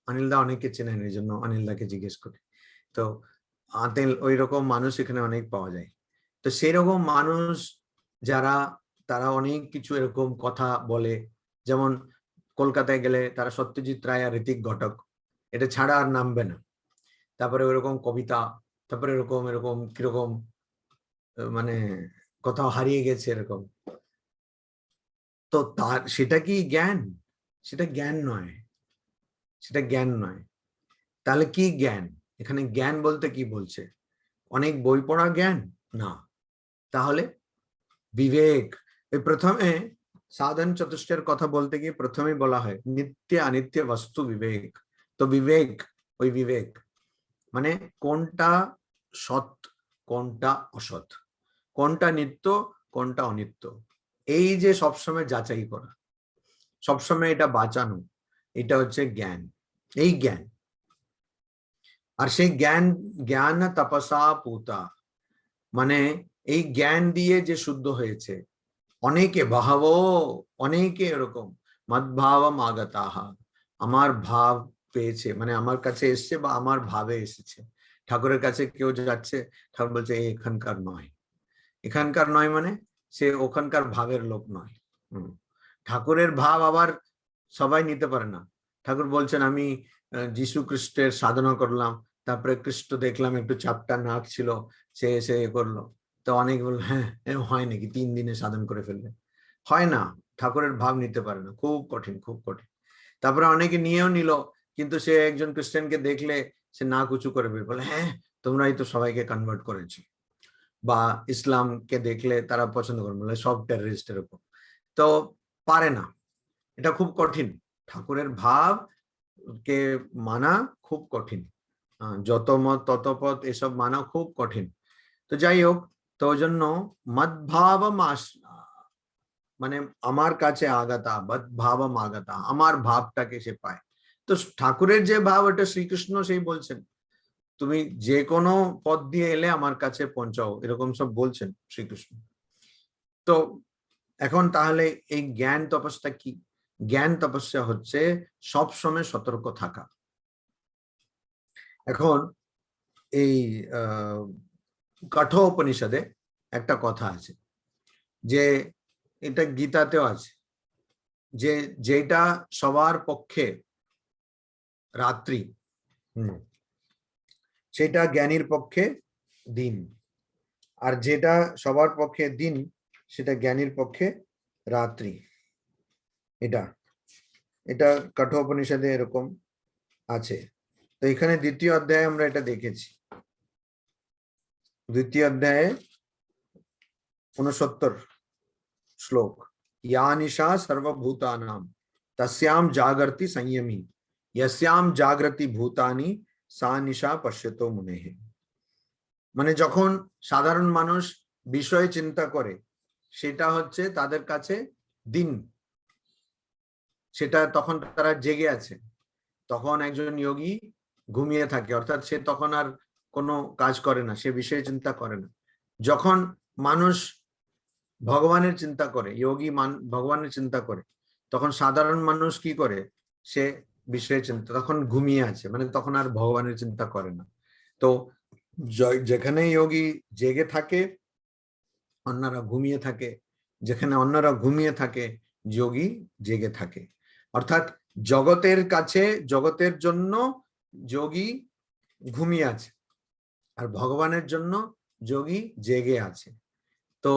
অনিলদা অনেককে চেনেন, এই জন্য অনিলদাকে জিজ্ঞেস করি। তো আতেল ওই রকম মানুষ এখানে অনেক পাওয়া যায়। তো সেই রকম মানুষ যারা, তারা অনেক কিছু এরকম কথা বলে, যেমন কলকাতায় গেলে তারা সত্যজিৎ রায় আর ঋতিক ঘটক এটা ছাড়া আর নামবে না। তারপরে ওরকম কবিতা, তারপরে এরকম এরকম কিরকম মানে কোথাও হারিয়ে গেছে এরকম। তো তার সেটা কি জ্ঞান? সেটা জ্ঞান নয়, সেটা জ্ঞান নয়। তাহলে কি জ্ঞান? এখানে জ্ঞান বলতে কি বলছে? অনেক বই পড়া জ্ঞান না, তাহলে বিবেক। এই প্রথমে সাধন চতুষ্টের কথা বলতে গিয়ে প্রথমেই বলা হয় নিত্য অনিত্য বস্তু বিবেক। তো বিবেক, ওই বিবেক মানে কোনটা সৎ কোনটা অসৎ, কোনটা নিত্য কোনটা অনিত্য, এই যে সবসময় যাচাই করা, সবসময় এটা বাঁচানো, এটা হচ্ছে জ্ঞান, এই জ্ঞান। আর সেই জ্ঞান, জ্ঞান তপসা পুতা, মানে এই জ্ঞান দিয়ে যে শুদ্ধ হয়েছে। অনেকে বাহব, অনেকে এরকম মদ্ভাবম আগতাহা, আমার ভাব পেয়েছে, মানে আমার কাছে এসছে বা আমার ভাবে এসেছে। ঠাকুরের কাছে কেউ যাচ্ছে, ঠাকুর বলছে এখানকার নয়। এখানকার নয় মানে সে ওখানকার ভাবের লোক নয়। ঠাকুরের ভাব আবার সবাই নিতে পারে না। ঠাকুর বলছেন আমি যীশু খ্রিস্টের সাধনা করলাম, তারপরে খ্রিস্ট দেখলাম একটু চাপটা নাক ছিল, সে এসে এ করলো। তো অনেক বলল হ্যাঁ এরকম হয় নাকি, 3 দিনে সাধন করে ফেললে? হয় না, ঠাকুরের ভাব নিতে পারে না, খুব কঠিন, খুব কঠিন। তারপরে অনেকে নিয়েও নিল, কিন্তু সে একজন খ্রিস্টানকে দেখলে সে না কুচু করে বলে হ্যাঁ তোমরাই তো সবাইকে কনভার্ট করেছো। বা ইসলামকে দেখলে তারা পছন্দ করে, বলে সব টেররিস্ট এরকম। তো পারে না, এটা খুব কঠিন। ঠাকুরের ভাব কে মানা খুব কঠিন, যত মত তত পথ এসব মানা খুব কঠিন। তো যাই হোক, তো ওই জন্য মদ্ভাবম মানে আমার কাছে আগাতা, মদ্ভাবম আগাতা, আমার ভাবটাকে সে পায়। তো ঠাকুরের যে ভাব, এটা শ্রীকৃষ্ণ সেই বলছেন তুমি যে কোনো পথ দিয়ে এলে আমার কাছে পৌঁছাও, এরকম সব বলছেন শ্রীকৃষ্ণ। তো এখন তাহলে এই জ্ঞান তপস্যা কি? জ্ঞান তপস্যা হচ্ছে সব সময় সতর্ক থাকা। এখন এই কঠোপনিষদে একটা কথা আছে, যে এটা গীতাতেও আছে, যে যেটা সবার পক্ষে রাত্রি, সেটা জ্ঞানীর পক্ষে দিন, আর যেটা সবার পক্ষে দিন সেটা জ্ঞানীর পক্ষে রাত্রি। এটা এটা কঠোপনিষদে এরকম আছে। তো এখানে দ্বিতীয় অধ্যায়ে আমরা এটা দেখেছি। দ্বিতীয় অধ্যায়ে 69 শ্লোক, या निशा सर्वभूतानां तस्याम जागर्ति संयमी यस्याम जागृति भूतानि सा निशा पश्यतो मुनेः। মানে যখন সাধারণ মানুষ বিষয় চিন্তা করে সেটা হচ্ছে তাদের কাছে দিন, সেটা তখন তারা জেগে আছে। তখন একজন যোগী ঘুমিয়ে থাকে, অর্থাৎ সে তখন আর কোনো কাজ করে না, সে বিষয় চিন্তা করে না। যখন মানুষ ভগবানের চিন্তা করে, যোগী ভগবানের চিন্তা করে, তখন সাধারণ মানুষ কি করে, সে বিষয় চিন্তা, তখন ঘুমিয়ে আছে, মানে তখন আর ভগবানের চিন্তা করে না। তো যেখানে যোগী জেগে থাকে অন্যরা ঘুমিয়ে থাকে, যেখানে অন্যরা ঘুমিয়ে থাকে যোগী জেগে থাকে। অর্থাৎ জগতের কাছে, জগতের জন্য যোগী ঘুমিয়ে আছে, আর ভগবানের জন্য যোগী জেগে আছে। তো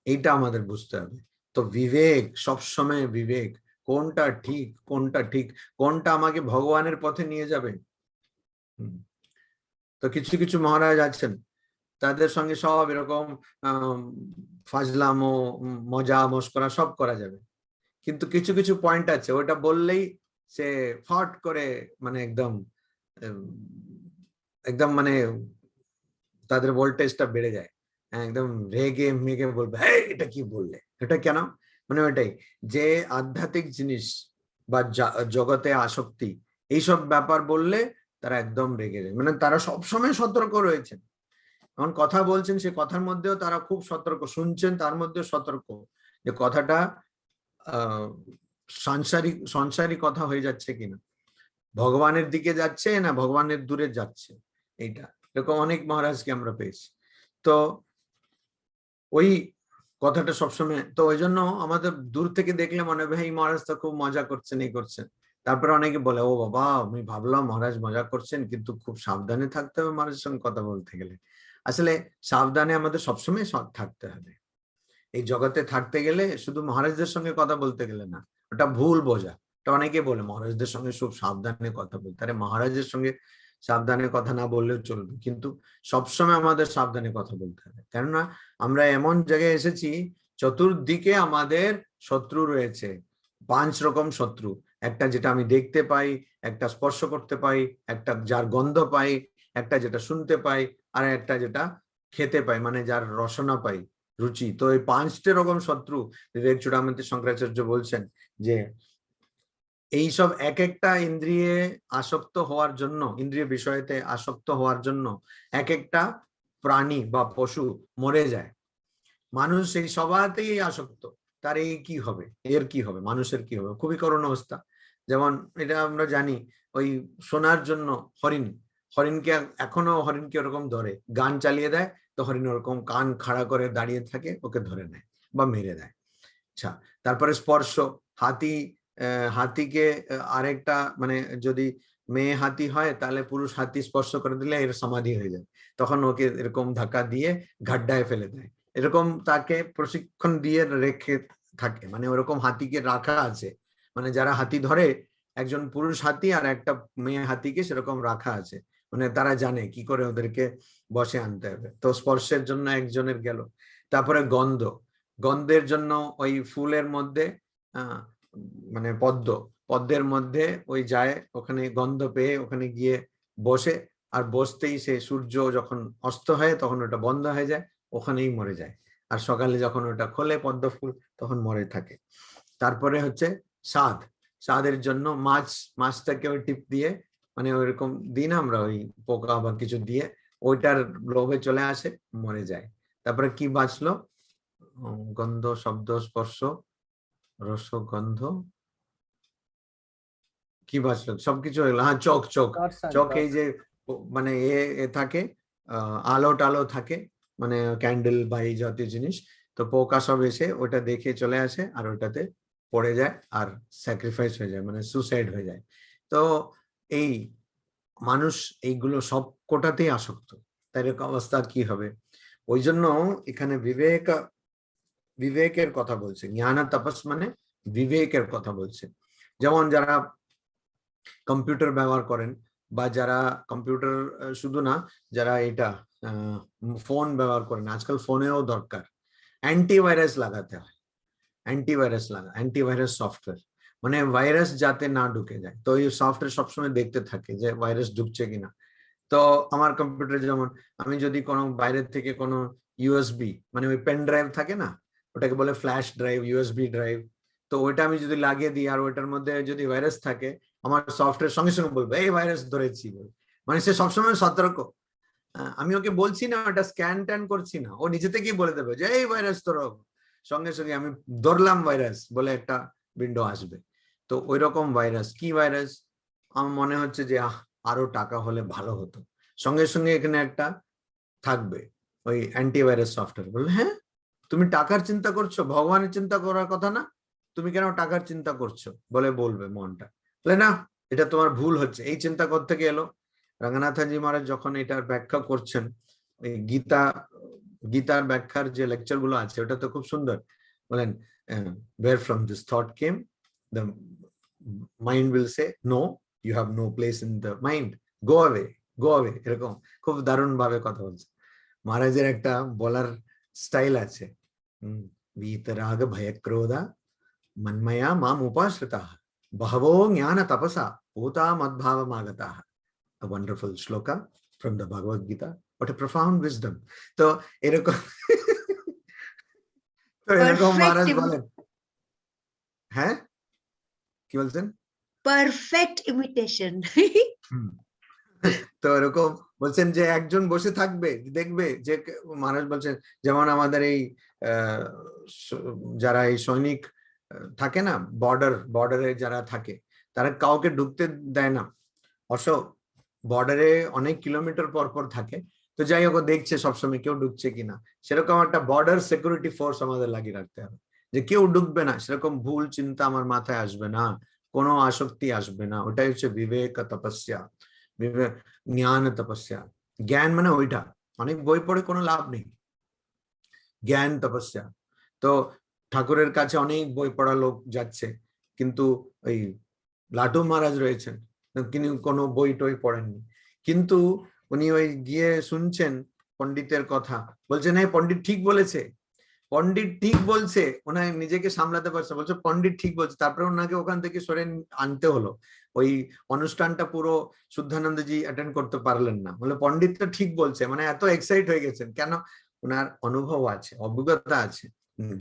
এইটা আমাদের বুঝতে হবে। তো বিবেক, সবসময় বিবেক, কোনটা ঠিক কোনটা ঠিক, কোনটা আমাকে ভগবানের পথে নিয়ে যাবে। তো কিছু কিছু মহারাজ আছেন, তাদের সঙ্গে সব এরকম ফাজলামো, মজা মস্করা সব করা যাবে, কিন্তু কিছু কিছু পয়েন্ট আছে ওটা বললেই সে ফট করে মানে একদম একদম মানে তাদের ভোল্টেজটা বেড়ে যায়, একদম রেগে মেগে বলবে এটা কি বললে, এটা কেন, মানে ওইটাই যে আধ্যাত্মিক জিনিস বা জগতে আসক্তি এইসব ব্যাপার বললে তারা একদম রেগে যায়, মানে তারা সবসময় সতর্ক রয়েছেন। এখন কথা বলছেন, সে কথার মধ্যেও তারা খুব সতর্ক, শুনছেন তার মধ্যে সতর্ক, যে কথাটা সংসারিক কথা হয়ে যাচ্ছে কিনা। ভগবানের দিকে যাচ্ছে না ভগবানের দূরে যাচ্ছে, এইটা এরকম অনেক মহারাজকে আমরা পেয়েছি। তো ওই কথাটা সবসময়, তো ওই জন্য আমাদের দূর থেকে দেখলে মনে হবে এই মহারাজ তো খুব মজা করছেন, এই করছেন। তারপরে অনেকে বলে, ও বাবা আমি ভাবলাম মহারাজ মজা করছেন, কিন্তু খুব সাবধানে থাকতে হবে মহারাজের সঙ্গে কথা বলতে গেলে। আসলে সাবধানে আমাদের সবসময় থাকতে হবে। এই জগতে থাকতে গেলে শুধু মহারাজদের সঙ্গে কথা বলতে গেলে না, ওটা ভুল বোঝা। ওটা অনেকে বলে মহারাজদের সঙ্গে খুব সাবধানে কথা বলতে, আরে মহারাজের সঙ্গে সাবধানে কথা না বললেও চলবে, কিন্তু সবসময় আমাদের সাবধানে কথা বলতে হবে। কেননা আমরা এমন জায়গায় এসেছি, চতুর্দিকে আমাদের শত্রু রয়েছে। 5 রকম শত্রু, একটা যেটা আমি দেখতে পাই, একটা স্পর্শ করতে পাই, একটা যার গন্ধ পাই, একটা যেটা শুনতে পাই, আর একটা যেটা খেতে পাই, মানে যার রসনা পাই, রুচি। তো এই 5টে রকম শত্রু বিবেক চূড়ামণি শঙ্করাচার্য বলছেন যে এইসব এক একটা ইন্দ্রিয়ে আসক্ত হওয়ার জন্য, ইন্দ্রিয় বিষয়তে আসক্ত হওয়ার জন্য এক একটা প্রাণী বা পশু মরে যায়। মানুষ এই সবাতেই আসক্ত, তার এই কি হবে, এর কি হবে, মানুষের কি হবে, খুবই করুণ অবস্থা। যেমন এটা আমরা জানি, ওই শোনার জন্য হরিণকে এখনো হরিণকে ওরকম ধরে, গান চালিয়ে দেয়, তো হরিণ ওরকম কান খাড়া করে দাঁড়িয়ে থাকে, ওকে ধরে নেয় বা মেরে দেয়। আচ্ছা, তারপরে স্পর্শ, হাতিকে আরেকটা, মানে যদি মেয়ে হাতি হয় তাহলে পুরুষ হাতি স্পর্শ করে দিলে এর সমাধি হয়ে যায়, তখন ওকে এরকম ধাক্কা দিয়ে গাড্ডায় ফেলে দেয়। এরকম তাকে প্রশিক্ষণ দিয়ে রেখে থাকে, মানে ওরকম হাতিকে রাখা আছে, মানে যারা হাতি ধরে, একজন পুরুষ হাতি আর একটা মেয়ে হাতিকে সেরকম রাখা আছে, মানে তারা জানে কি করে ওদেরকে বসে আনতে হবে। তো স্পর্শের জন্য একজনের গেল। তারপরে গন্ধের জন্য ওই ফুলের মধ্যে মানে পদ্মের মধ্যে ওই যায়, ওখানে গন্ধ পেয়ে ওখানে গিয়ে বসে, আর বসতেই সে সূর্য যখন অস্ত হয় তখন ওটা বন্ধ হয়ে যায়, ওখানেই মরে যায়। আর সকালে যখন ওটা খোলে পদ্ম ফুল, তখন মরে থাকে। তারপরে হচ্ছে স্বাদের জন্য মাছটাকে ওই টিপ দিয়ে, মানে ওইরকম দিই না আমরা, ওই পোকা বা কিছু দিয়ে, ওইটার লোভে চলে আসে, মরে যায়। তারপরে কি বাঁচলো? গন্ধ, শব্দ, স্পর্শ, রস, গন্ধ, কি বাঁচলো? সবকিছু হয়ে গেলো। হ্যাঁ, চোখ এই যে মানে এ থাকে, আলো টালো থাকে, মানে ক্যান্ডেল বা এই জাতীয় জিনিস, তো পোকা সব এসে ওটা দেখে চলে আসে, আর ওটাতে পড়ে যায়, আর স্যাক্রিফাইস হয়ে যায়, মানে সুসাইড হয়ে যায়। তো এই মানুষ এইগুলো সব কোটাতেই আসক্ত, তাই এরকম অবস্থা কি হবে? ওই জন্য এখানে বিবেকের কথা বলছে, জ্ঞান তপস মানে বিবেকের কথা বলছে। যেমন যারা কম্পিউটার ব্যবহার করেন, বা যারা কম্পিউটার শুধু না, যারা এটা ফোন ব্যবহার করেন, আজকাল ফোনেও দরকার অ্যান্টিভাইরাস লাগাতে হয়। অ্যান্টিভাইরাস সফটওয়্যার, মানে ভাইরাস যাতে না ঢুকে যায়, তো এই সফটওয়্যার সবসময় দেখতে থাকে যে ভাইরাস ঢুকছে কিনা। তো আমার কম্পিউটারে যেমন, আমি যদি কোনো বাইরের থেকে কোনো ইউএসবি, মানে ওই পেন ড্রাইভ থাকে না, ওটাকে বলে ফ্ল্যাশ ড্রাইভ, ইউএসবি ড্রাইভ, তো ওইটা আমি যদি লাগিয়ে দিই আর ওইটার মধ্যে যদি ভাইরাস থাকে, আমার সফটওয়্যার সঙ্গে সঙ্গে বলবে এই ভাইরাস ধরেছি, মানে সে সবসময় সতর্ক। আমি ওকে বলছি না, ওটা স্ক্যান ট্যান করছি না, ও নিজে থেকেই বলে দেবে যে এই ভাইরাস তোর, সঙ্গে সঙ্গে আমি ধরলাম ভাইরাস বলে একটা উইন্ডো আসবে। তো ওই রকম ভাইরাস, কি ভাইরাস? আমার মনে হচ্ছে যে আরো টাকা হলে ভালো হতো, সঙ্গে সঙ্গে এখানে একটা থাকবে ওই অ্যান্টিভাইরাস সফটওয়্যার। বললে হ্যাঁ, তুমি টাকার চিন্তা করছো, ভগবানের চিন্তা করার কথা না, তুমি কেন টাকার চিন্তা করছো বলে বলবে মনটা। বলে না, এটা তোমার ভুল হচ্ছে, এই চিন্তা করতে এলো। রঙ্গনাথজি মহারাজ যখন এটার ব্যাখ্যা করছেন, ওই গীতার ব্যাখ্যার যে লেকচার গুলো আছে, ওটা তো খুব সুন্দর। বলেন, where from this thought came, the mind will say no, you have no place in the mind, go away, এরকম খুব দারুণ ভাবে কথা বলছে। মহারাজের একটা বলার স্টাইল আছে, वीतराग भय क्रोध मन्मया माम उपाश्रिताः बहवो ज्ञान तपसा भूता मद्भावमागताः। A wonderful shloka from the Bhagavad Gita. What a profound wisdom. তো এরকম মহারাজ বলেন, হ্যাঁ কি বলছেন? Perfect imitation. তো এরকম বলছেন যে একজন বসে থাকবে, দেখবে যে মহারাজ বলছেন, যেমন আমাদের এই যারা এই সৈনিক থাকে না, বর্ডারে যারা থাকে, তারা কাউকে ঢুকতে দেয় না, অশোক বর্ডারে অনেক কিলোমিটার পর পর থাকে, তো যাই হোক ও দেখছে সবসময় কেউ ঢুকছে কিনা। সেরকম একটা বর্ডার সিকিউরিটি ফোর্স আমাদের লাগিয়ে রাখতে হবে, যে কেউ ঢুকবে না, সেরকম ভুল চিন্তা আমার মাথায় আসবে না, কোনো আসক্তি আসবে না। ওটাই হচ্ছে বিবেক তপস্যা, বিবেক জ্ঞান তপস্যা। জ্ঞান মানে ওইটা, অনেক বই পড়ে কোনো লাভ নেই, জ্ঞান তপস্যা। তো ঠাকুরের কাছে অনেক বই পড়া লোক যাচ্ছে, কিন্তু ওই লাটু মহারাজ রয়েছেন, তিনি কোনো বই টই পড়েননি, কিন্তু উনি ওই গিয়ে শুনছেন পণ্ডিতের কথা, বলছেন হ্যাঁ পণ্ডিত ঠিক বলেছে, পণ্ডিত ঠিক বলছে। ওনার নিজেকে সামলাতে পারছে, বলছে পণ্ডিত ঠিক বলছে। তারপরে ওনাকে ওখান থেকে সরে আনতে হলো, ওই অনুষ্ঠানটা পুরো শুদ্ধানন্দজি অ্যাটেন্ড করতে পারলেন না, বলে পণ্ডিতটা ঠিক বলছে। মানে এত এক্সাইট হয়ে গেছেন, কেন? ওনার অনুভব আছে, অভিজ্ঞতা আছে,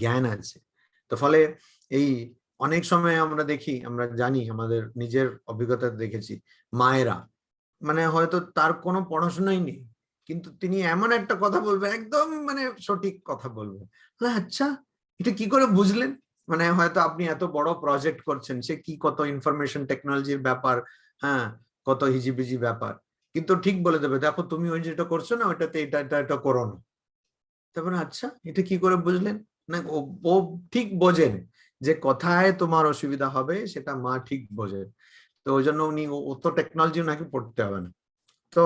জ্ঞান আছে। তো ফলে এই অনেক সময় আমরা দেখি, আমরা জানি, আমাদের নিজের অভিজ্ঞতা দেখেছি, মায়েরা মানে হয়তো তার কোনো পড়াশোনাই নেই, কিন্তু তিনি এমন একটা কথা বলবে, একদম মানে সঠিক কথা বলবে। আচ্ছা এটা কি করে বুঝলেন? মানে হয়তো আপনি এত বড় প্রজেক্ট করছেন, সে কি কত ইনফরমেশন টেকনোলজির ব্যাপার, হ্যাঁ কত হিজিবিজি ব্যাপার, কিন্তু ঠিক বলে দেবে, দেখো তুমি ওই যেটা করছো না ওইটাতে এটা এটা এটা করো না। তারপরে আচ্ছা এটা কি করে বুঝলেন? না ও ঠিক বোঝেন যে কোথায় তোমার অসুবিধা হবে, সেটা মা ঠিক বোঝেন। তো ওই জন্য উনি অত টেকনোলজি নাকি পড়তে হবে না। তো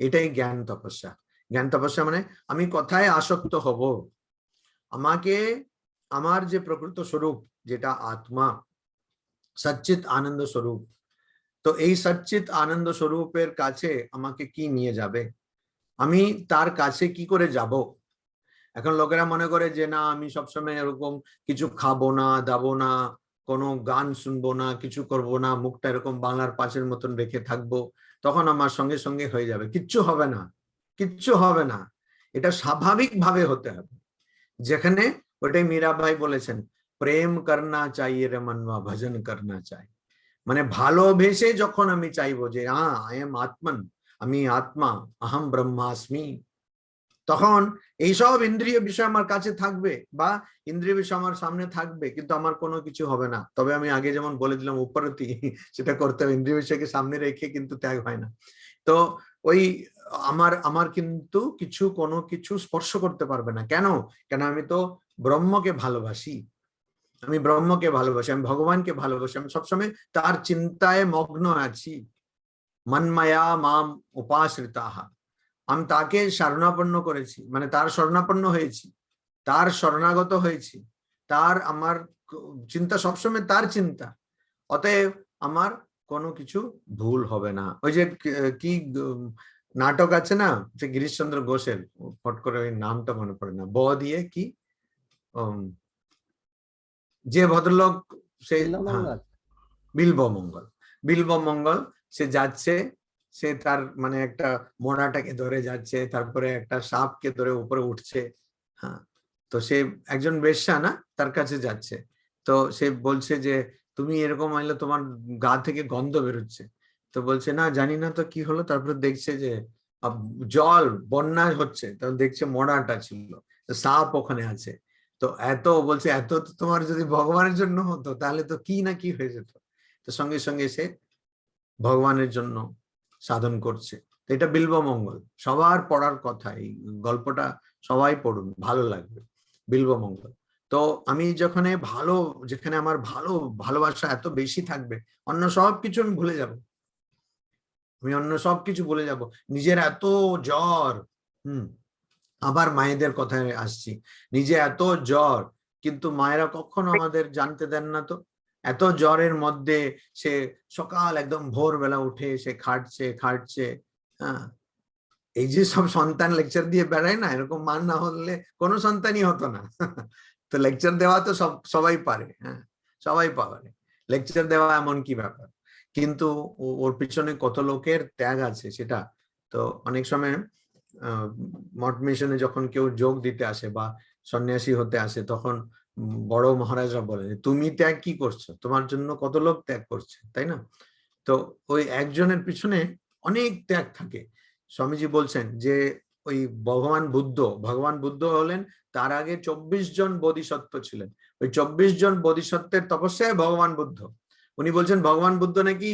এটাই জ্ঞান তপস্যা। জ্ঞান তপস্যা মানে আমি কোথায় আসক্ত হব, আমাকে আমার যে প্রকৃত স্বরূপ, যেটা আত্মা, সচ্চিত আনন্দ স্বরূপ, তো এই সচ্চিত আনন্দ স্বরূপের কাছে আমাকে কি নিয়ে যাবে, আমি তার কাছে কি করে যাব। এখন লোকেরা মনে করে যে না আমি সবসময় এরকম কিছু খাবো না, দাবো না, কোনো গান শুনবো না, কিছু করব না, মুখটা এরকম বাংলার পাঁচের মতন রেখে থাকবো, তখন আমার সঙ্গে সঙ্গে হয়ে যাবে। কিচ্ছু হবে না, কিচ্ছু হবে না, এটা স্বাভাবিক ভাবে হতে হবে। যেখানে ওটাই মীরাবাই বলেছেন, প্রেম করনা চাইয়ে রে মনवा ভজন করনা চাই। মানে ভালোবেসে যখন আমি চাইবো যে হ্যাঁ আই এম আত্মন, আমি আত্মা, আহম ব্রহ্মাস্মি, তখন এইসব ইন্দ্রিয় বিষয় আমার কাছে থাকবে বা ইন্দ্রিয় বিষয় আমার সামনে থাকবে, কিন্তু আমার কোনো কিছু হবে না। তবে আমি আগে যেমন বলে দিলাম উপরতি, সেটা করতে হবে, ইন্দ্রিয় বিষয়কে সামনে রেখে কিন্তু ত্যাগ হয় না। তো ওই আমার আমার কিন্তু কিছু কোনো কিছু স্পর্শ করতে পারবে না। কেন? কেন আমি তো ব্রহ্মকে ভালোবাসি, আমি ব্রহ্মকে ভালোবাসি, আমি ভগবানকে ভালোবাসি, আমি সবসময় তার চিন্তায় মগ্ন আছি। মন্ময়া মাম উপাশ্রিতাহা, আমি তাকে শরণাপন্ন করেছি, মানে তার শরণাপন্ন হয়েছি, তার শরণাগত হয়েছি, তার আমার চিন্তা সবসময় তার চিন্তা, অতএব আমার কোনো কিছু ভুল হবে না। ওই যে কি নাটক আছে না, যে গিরিশচন্দ্র ঘোষের, ফট করে ওই নামটা মনে পড়ে না, ব দিয়ে কি, যে ভদ্রলোক সে, হ্যাঁ বিল্বমঙ্গল, বিল্বমঙ্গল সে যাচ্ছে, সে তার মানে একটা মোড়াটাকে ধরে যাচ্ছে, তারপরে একটা সাপকে ধরে উপরে উঠছে, হ্যাঁ তো সে একজন বেশ্যা না, তার কাছে যাচ্ছে, তো সে বলছে যে তুমি এরকম আইলে তোমার গা থেকে গন্ধ বেরোচ্ছে, তো বলছে না জানি না তো কি হলো। তারপরে দেখছে যে জল বন্যা হচ্ছে, তো দেখছে মোড়াটা ছিল, সাপ ওখানে আছে। তো এত বলছে এত তোমার যদি ভগবানের জন্য হতো তাহলে তো কি না কি হয়ে যেত। তো সঙ্গে সঙ্গে সে ভগবানের জন্য সাধন করছে। তো এটা বিল্বমঙ্গল, সবার পড়ার কথা, এই গল্পটা সবাই পড়ুন, ভালো লাগবে, বিল্বমঙ্গল। তো আমি যেখানে ভালো, যেখানে আমার ভালোবাসা এত বেশি থাকবে, অন্য সবকিছু আমি ভুলে যাব, আমি অন্য সবকিছু ভুলে যাব। নিজের এত জ্বর, আবার মায়েদের কথায় আসছি, নিজে এত জ্বর, কিন্তু মায়েরা কখনো আমাদের জানতে দেন না তো, এত জ্বরের মধ্যে সে সকাল একদম ভোরবেলা উঠে সে খাটছে খাটছে, হ্যাঁ এই যে সব সন্তান লেকচার দিয়ে বেড়ায় না, এরকম মান না হলে কোনো সন্তানই হতো না। তো লেকচার দেওয়া তো সবাই পারে, হ্যাঁ সবাই পারে লেকচার দেওয়া, এমন কি ব্যাপার, কিন্তু ওর পিছনে কত লোকের ত্যাগ আছে সেটা। তো অনেক সময় মঠ মিশনে যখন কেউ যোগ দিতে আসে বা সন্ন্যাসী হতে আসে, তখন বড় মহারাজরা বলে তুমি ত্যাগ কি করছো, তোমার জন্য কত লোক ত্যাগ করছে, তাই না? তো ওই একজনের পিছনে অনেক ত্যাগ থাকে। স্বামীজি বলছেন যে ওই ভগবান বুদ্ধ হলেন, তার আগে 24 জন বোধিসত্ত্ব ছিলেন, ওই 24 জন বোধিসত্ত্বের তপস্যায় ভগবান বুদ্ধ। উনি বলছেন ভগবান বুদ্ধ নাকি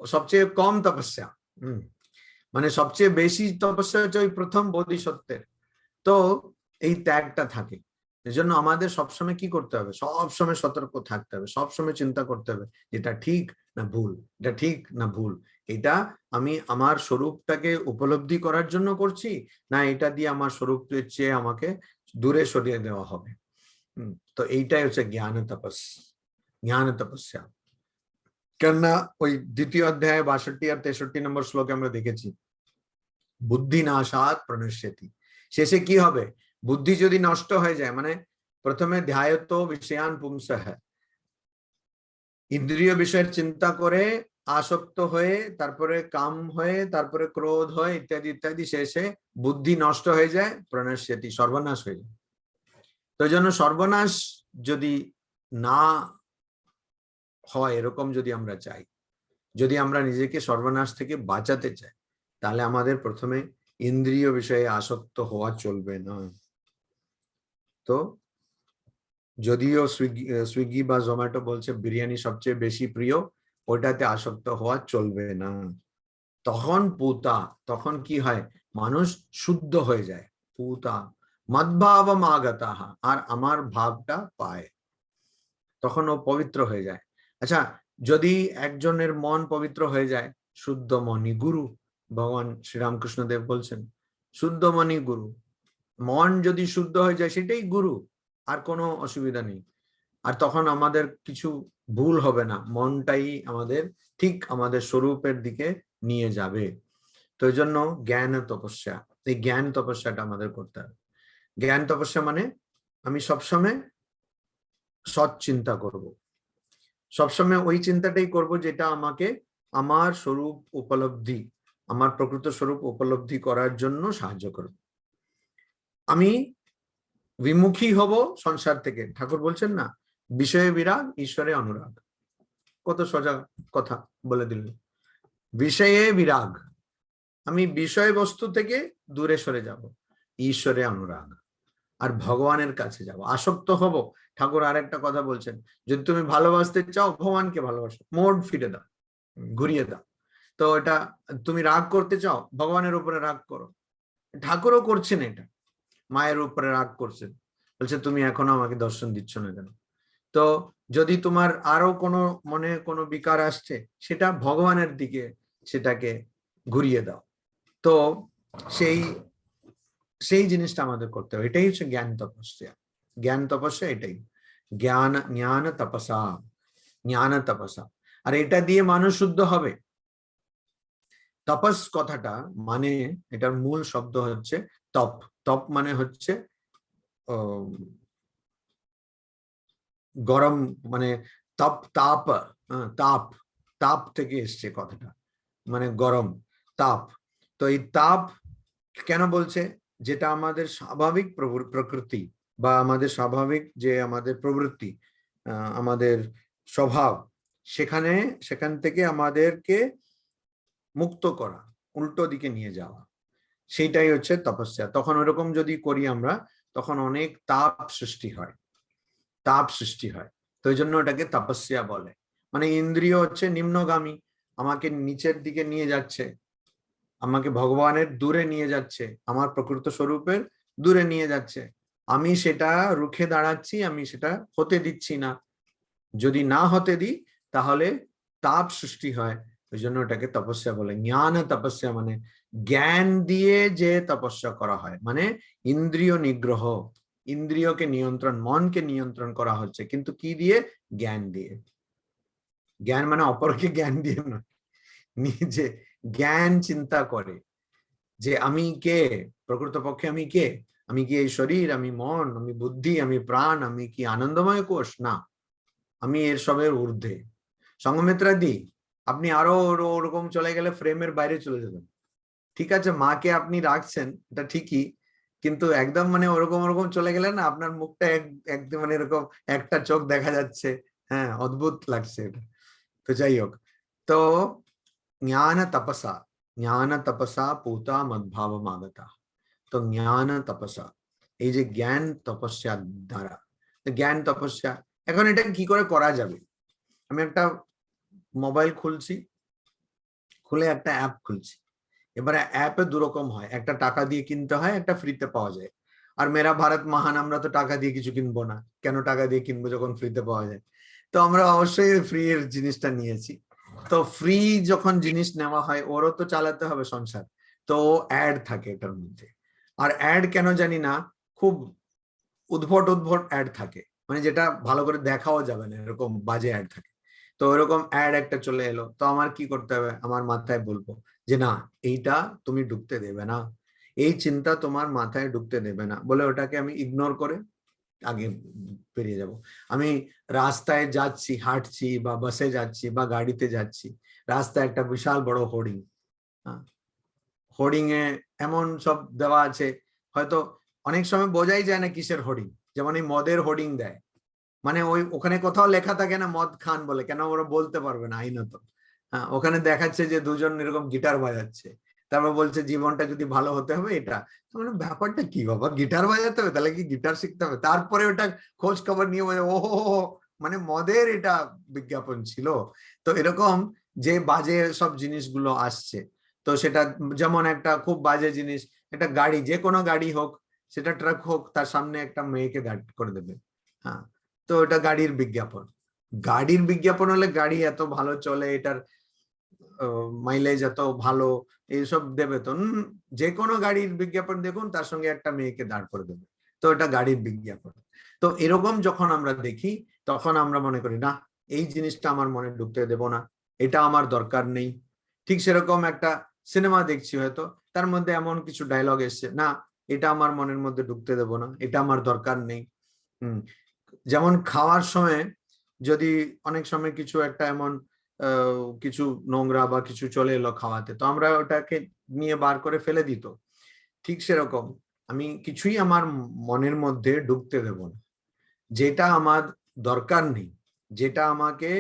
সবচেয়ে কম তপস্যা, মানে সবচেয়ে বেশি তপস্যা হচ্ছে ওই প্রথম বোধিসত্ত্বের। তো এই ত্যাগটা থাকে, এজন্য আমাদের সবসময় কি করতে হবে, সবসময় সতর্ক থাকতে হবে, সবসময় চিন্তা করতে হবে এটা ঠিক না ভুল, এটা ঠিক না ভুল, এটা আমি আমার স্বরূপটাকে উপলব্ধি করার জন্য করছি, না এটা দিয়ে আমার স্বরূপের চেয়ে আমাকে দূরে সরিয়ে দেওয়া হবে। তো এইটাই হচ্ছে জ্ঞান তপস্যা। কেননা ওই দ্বিতীয় অধ্যায়ে 62 আর 63 নম্বর শ্লোকে আমরা দেখেছি বুদ্ধি নাশাৎ প্রণশ্যতি, শেষে কি হবে, বুদ্ধি যদি নষ্ট হয়ে যায়, মানে প্রথমে ধ্যায়ত বিষয়ান পুংসঃ, ইন্দ্রিয় বিষয়ের চিন্তা করে আসক্ত হয়ে, তারপরে কাম হয়ে, তারপরে ক্রোধ হয়, ইত্যাদি ইত্যাদি, শেষে বুদ্ধি নষ্ট হয়ে যায়, প্রণশ্যতি সর্বনাশ হয়ে যায়। তো এই জন্য সর্বনাশ যদি না হয়, এরকম যদি আমরা চাই, যদি আমরা নিজেকে সর্বনাশ থেকে বাঁচাতে চাই, তাহলে আমাদের প্রথমে ইন্দ্রিয় বিষয়ে আসক্ত হওয়া চলবে না। তো যদিও সুইগি বা জোম্যাটো বলছে বিরিয়ানি সবচেয়ে বেশি প্রিয়, ওটাতে আসক্ত হওয়া চলবে না। তখন কি হয়, মানুষ শুদ্ধ হয়ে যায়, পুতা মদ্ভাব মাগতাহ, আর আমার ভাবটা পায়, তখন ও পবিত্র হয়ে যায়। আচ্ছা, যদি একজনের মন পবিত্র হয়ে যায়, শুদ্ধ মনই গুরু, ভগবান শ্রীরামকৃষ্ণ দেব বলছেন শুদ্ধ মনই গুরু, মন যদি শুদ্ধ হয়ে যায় সেটাই গুরু, আর কোনো অসুবিধা নেই। আর তখন আমাদের কিছু ভুল হবে না, মনটাই আমাদের ঠিক আমাদের স্বরূপের দিকে নিয়ে যাবে। তো এই জন্য জ্ঞান তপস্যা, এই জ্ঞান তপস্যাটা আমাদের করতে হবে। জ্ঞান তপস্যা মানে আমি সবসময় সৎ চিন্তা করব, সবসময় ওই চিন্তাটাই করব যেটা আমাকে আমার স্বরূপ উপলব্ধি, আমার প্রকৃত স্বরূপ উপলব্ধি করার জন্য সাহায্য করবে। আমি বিমুখী হব সংসার থেকে, ঠাকুর বলছেন না বিষয়ে বিরাগ ঈশ্বরে অনুরাগ, কত সোজা কথা বলে দিলেন। বিষয়ে বিরাগ, আমি বিষয়বস্তু থেকে দূরে সরে যাব, ঈশ্বরে অনুরাগ, আর ভগবানের কাছে যাব, আসক্ত হব। ঠাকুর আরেকটা কথা বলছেন, যদি তুমি ভালোবাসতে চাও ভগবানকে ভালোবাসো, মোড ফিরে দাও, ঘুরিয়ে দাও। তো এটা তুমি রাগ করতে চাও, ভগবানের উপরে রাগ করো। ঠাকুরও করছেন এটা, মায়ের উপরে রাগ করছেন, বলছে তুমি এখনো আমাকে দর্শন দিচ্ছ না কেন। তো যদি তোমার আরো কোনো মনে কোনো বিকার আসছে, সেটা ভগবানের দিকে সেটাকে ঘুরিয়ে দাও। তো সেই জিনিসটা আমাদের করতে হবে, এটাই হচ্ছে জ্ঞান তপস্যা। জ্ঞান তপস্যা এটাই, জ্ঞান তপসা। আর এটা দিয়ে মানুষ শুদ্ধ হবে। তপস কথাটা মানে, এটার মূল শব্দ হচ্ছে তপ। তপ মানে হচ্ছে গরম, মানে তাপ থেকে এসছে কথাটা, মানে গরম তাপ। তো এই তাপ কেন বলছে, যেটা আমাদের স্বাভাবিক প্রকৃতি বা আমাদের স্বাভাবিক যে আমাদের প্রবৃত্তি, আমাদের স্বভাব, সেখান থেকে আমাদেরকে মুক্ত করা, উল্টো দিকে নিয়ে যাওয়া, সেইটাই হচ্ছে তপস্যা। তখন ওরকম যদি করি আমরা, তখন অনেক তাপ সৃষ্টি হয়। তো এই জন্য ওটাকে তপস্যা বলে। মানে ইন্দ্রিয় হচ্ছে নিম্নগামী, আমাকে নিচের দিকে নিয়ে যাচ্ছে, আমাকে ভগবানের দূরে নিয়ে যাচ্ছে, আমার প্রকৃত স্বরূপের দূরে নিয়ে যাচ্ছে। আমি সেটা রুখে দাঁড়াচ্ছি, আমি সেটা হতে দিচ্ছি না। যদি না হতে দিই তাহলে তাপ সৃষ্টি হয়, ওই জন্য ওটাকে তপস্যা বলে। জ্ঞান তপস্যা মানে জ্ঞান দিয়ে যে তপস্যা করা হয়, মানে ইন্দ্রিয় নিগ্রহ, ইন্দ্রিয়কে নিয়ন্ত্রণ, মনকে নিয়ন্ত্রণ করা হচ্ছে, কিন্তু কি দিয়ে, জ্ঞান দিয়ে। জ্ঞান মানে অপরকে জ্ঞান দিয়ে নয়, নিজে জ্ঞান চিন্তা করে যে আমি কে, প্রকৃতপক্ষে আমি কে, আমি কি এই শরীর, আমি মন, আমি বুদ্ধি, আমি প্রাণ, আমি কি আনন্দময় কোষ, না, আমি এর সবের ঊর্ধ্বে। সঙ্গমিত্রাদি, আপনি আরো ওরকম চলে গেলে ফ্রেমের বাইরে চলে যাবেন। ঠিক আছে, মাকে আপনি রাখছেন, এটা ঠিকই, কিন্তু একদম মানে ওরকম চলে গেলে না, আপনার মুখটা একদম মানে এরকম একটা চোখ দেখা যাচ্ছে, হ্যাঁ, অদ্ভুত লাগছে এটা। তো যাই হোক, তো জ্ঞান তপসা পুতা মদ্ভাব মাগতা। তো জ্ঞান তপসা, এই যে জ্ঞান তপস্যার দ্বারা, জ্ঞান তপস্যা, এখন এটা কি করে করা যাবে? আমি একটা মোবাইল খুলছি, খুলে একটা অ্যাপ খুলছি। এবারে অ্যাপে দুরকম হয়, একটা টাকা দিয়ে কিনতে হয়, একটা ফ্রিতে পাওয়া যায়। আর মেরা ভারত মহান, আমরা তো টাকা দিয়ে কিছু কিনবো না, কেন টাকা দিয়ে কিনবো যখন ফ্রিতে পাওয়া যায়। তো আমরা অবশ্যই ফ্রি এর জিনিসটা নিয়েছি। তো ফ্রি যখন জিনিস নেওয়া হয়, ওরও তো চালাতে হবে সংসার, তো অ্যাড থাকে এটার মধ্যে। আর অ্যাড কেন জানি না, খুব উদ্ভট উদ্ভট অ্যাড থাকে, মানে যেটা ভালো করে দেখাও যাবে না, এরকম বাজে অ্যাড থাকে। তো এরকম অ্যাড একটা চলে এলো, তো আমার কি করতে হবে, আমার মাথায় বলবো যে না, এইটা তুমি ঢুকতে দেবে না, এই চিন্তা তোমার মাথায় ঢুকতে দেবে না, বলে ওটাকে আমি ইগনোর করে আগে পেরিয়ে যাব। আমি রাস্তায় যাচ্ছি, হাঁটছি বা বাসে যাচ্ছি বা গাড়িতে যাচ্ছি, রাস্তায় একটা বিশাল বড় হোর্ডিং, হোর্ডিং এ এমন সব দেওয়া আছে, হয়তো অনেক সময় বোঝাই যায় না কিসের হোর্ডিং। যেমন এই মদের হোর্ডিং দেয়, মানে ওখানে কোথাও লেখা থাকে না মদ খান বলে, কেন ওরা বলতে পারবে না আইনত। হ্যাঁ, ওখানে দেখাচ্ছে যে দুজন এরকম গিটার বাজাচ্ছে, তারপর বলছে জীবনটা যদি ভালো হতে হবে এটা। মানে ব্যাপারটা কি বাবা, গিটার বাজাতে হবে, তাহলে কি গিটার শিখতে হবে? তারপরে ওটা খোঁজ খবর নিয়ে বলে ও মানে মদের এটা বিজ্ঞাপন ছিল। তো এরকম যে বাজে সব জিনিসগুলো আসছে, তো সেটা যেমন একটা খুব বাজে জিনিস, একটা গাড়ি, যে কোনো গাড়ি হোক, সেটা ট্রাক হোক, তার সামনে একটা মেয়েকে দাঁড় করে দেবে। হ্যাঁ, তো এটা গাড়ির বিজ্ঞাপন। গাড়ির বিজ্ঞাপন হলে গাড়ি এত ভালো চলে, এটার মাইলেজ এত ভালো, এইসব দেবে তো যে কোনো গাড়ির বিজ্ঞাপন দেখুন, তার সঙ্গে একটা মেয়েকে দাঁড় করে দেবে, তো এটা গাড়ির বিজ্ঞাপন। তো এরকম যখন আমরা দেখি, তখন আমরা মনে করি না, এই জিনিসটা আমার মনে ঢুকতে দেব না, এটা আমার দরকার নেই। ঠিক সেরকম একটা সিনেমা দেখছি, হয়তো তার মধ্যে এমন কিছু ডায়লগ এসছে, না এটা আমার মনের মধ্যে ঢুকতে দেব না, এটা আমার দরকার নেই। যেমন খাওয়ার সময় যদি অনেক সময় কিছু একটা এমন কিছু নোংরা বা কিছু চলে এলো খাওয়াতে, তো আমরা ওটাকে নিয়ে বার করে ফেলে দিত। ঠিক সেরকম আমি কিছুই আমার মনের মধ্যে ঢুকতে দেব না, যেটা আমার দরকার নেই, যেটা আমাকে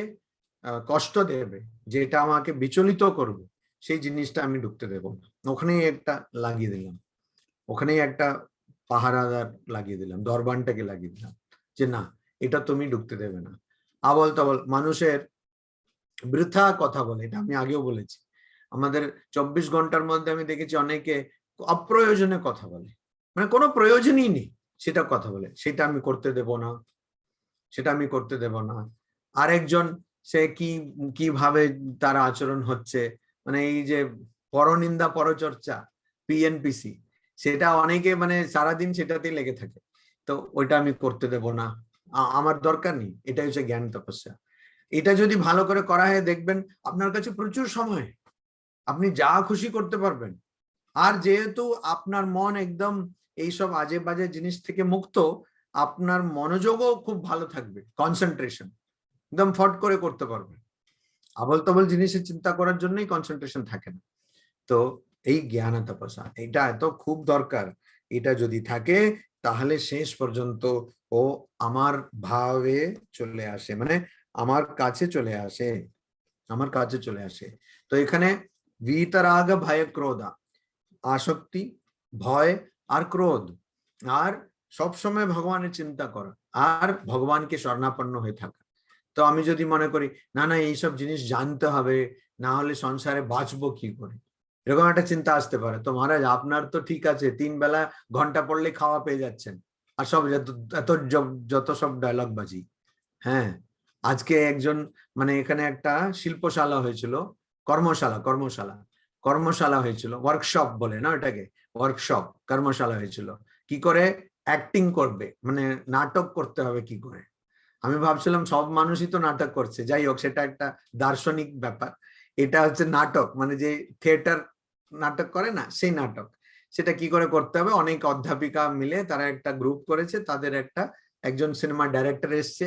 কষ্ট দেবে, যেটা আমাকে বিচলিত করবে, সেই জিনিসটা আমি ঢুকতে দেব না। ওখানেই একটা লাগিয়ে দিলাম, ওখানেই একটা পাহারাদার লাগিয়ে দিলাম, দরবানটাকে লাগিয়ে দিলাম যে না, এটা তুমি ঢুকতে দেবে না। আবল তাবল মানুষের বৃথা কথা বলে, এটা আমি আগেও বলেছি। আমাদের 24 ঘন্টার মধ্যে আমি দেখেছি অনেকে অপ্রয়োজনে কথা বলে, মানে কোনো প্রয়োজনই নেই সেটা কথা বলে, সেটা আমি করতে দেব না, সেটা আমি করতে দেব না। আরেকজন সে কিভাবে তার আচরণ হচ্ছে, মানে এই যে পরনিন্দা পরচর্চা, পিএনপিসি, সেটা অনেকে মানে সারাদিন সেটাতেই লেগে থাকে, তো ওইটা আমি করতে দেব না, আমার দরকার নেই। এটাই হচ্ছে জ্ঞান তপস্যা। এটা যদি ভালো করে করা হয়, দেখবেন আপনার কাছে প্রচুর সময়, আপনি যা খুশি করতে পারবেন। আর যেহেতু আপনার মন একদম এইসব আজে বাজে জিনিস থেকে মুক্ত, আপনার মনোযোগও খুব ভালো থাকবে, কনসেন্ট্রেশন একদম ফট করে করতে পারবেন। আবল তাবল জিনিসের চিন্তা করার জন্যই কনসেন্ট্রেশন থাকে না। তো এই জ্ঞান তপস্যা, এটা এত খুব দরকার। এটা যদি থাকে, তাহলে শেষ পর্যন্ত ও আমার ভাবে চলে আসে, মানে আমার কাছে চলে আসে, আমার কাছে চলে আসে। তো এখানে বিতরাগ ভয় ক্রোধা, আসক্তি, ভয় আর ক্রোধ, আর সবসময় ভগবানের চিন্তা করা, আর ভগবানকে শরণাপন্ন হয়ে থাকা। তো আমি যদি মনে করি না না এইসব জিনিস জানতে হবে, না হলে সংসারে বাঁচবো কি করে, এরকম একটা চিন্তা আসতে পারে। তো মহারাজ আপনার তো ঠিক আছে, 3 বেলা ঘন্টা পড়লে খাওয়া পেয়ে যাচ্ছেন, আর সব এত যত সব ডায়লগ বাজি। হ্যাঁ, আজকে একজন মানে এখানে একটা শিল্পশালা হয়েছিল, কর্মশালা হয়েছিল, ওয়ার্কশপ বলে না ওটাকে, ওয়ার্কশপ কর্মশালা হয়েছিল, কি করে অ্যাক্টিং করবে, মানে নাটক করতে হবে কি করে। আমি ভাবছিলাম সব মানুষই তো নাটক করছে, যাই হোক সেটা একটা দার্শনিক ব্যাপার। এটা হচ্ছে নাটক, মানে যে থিয়েটার নাটক করে না, সেই নাটক, সেটা কি করে করতে হবে। অনেক অধ্যাপিকা মিলে তারা একটা গ্রুপ করেছে, তাদের একজন সিনেমা ডাইরেক্টর এসছে,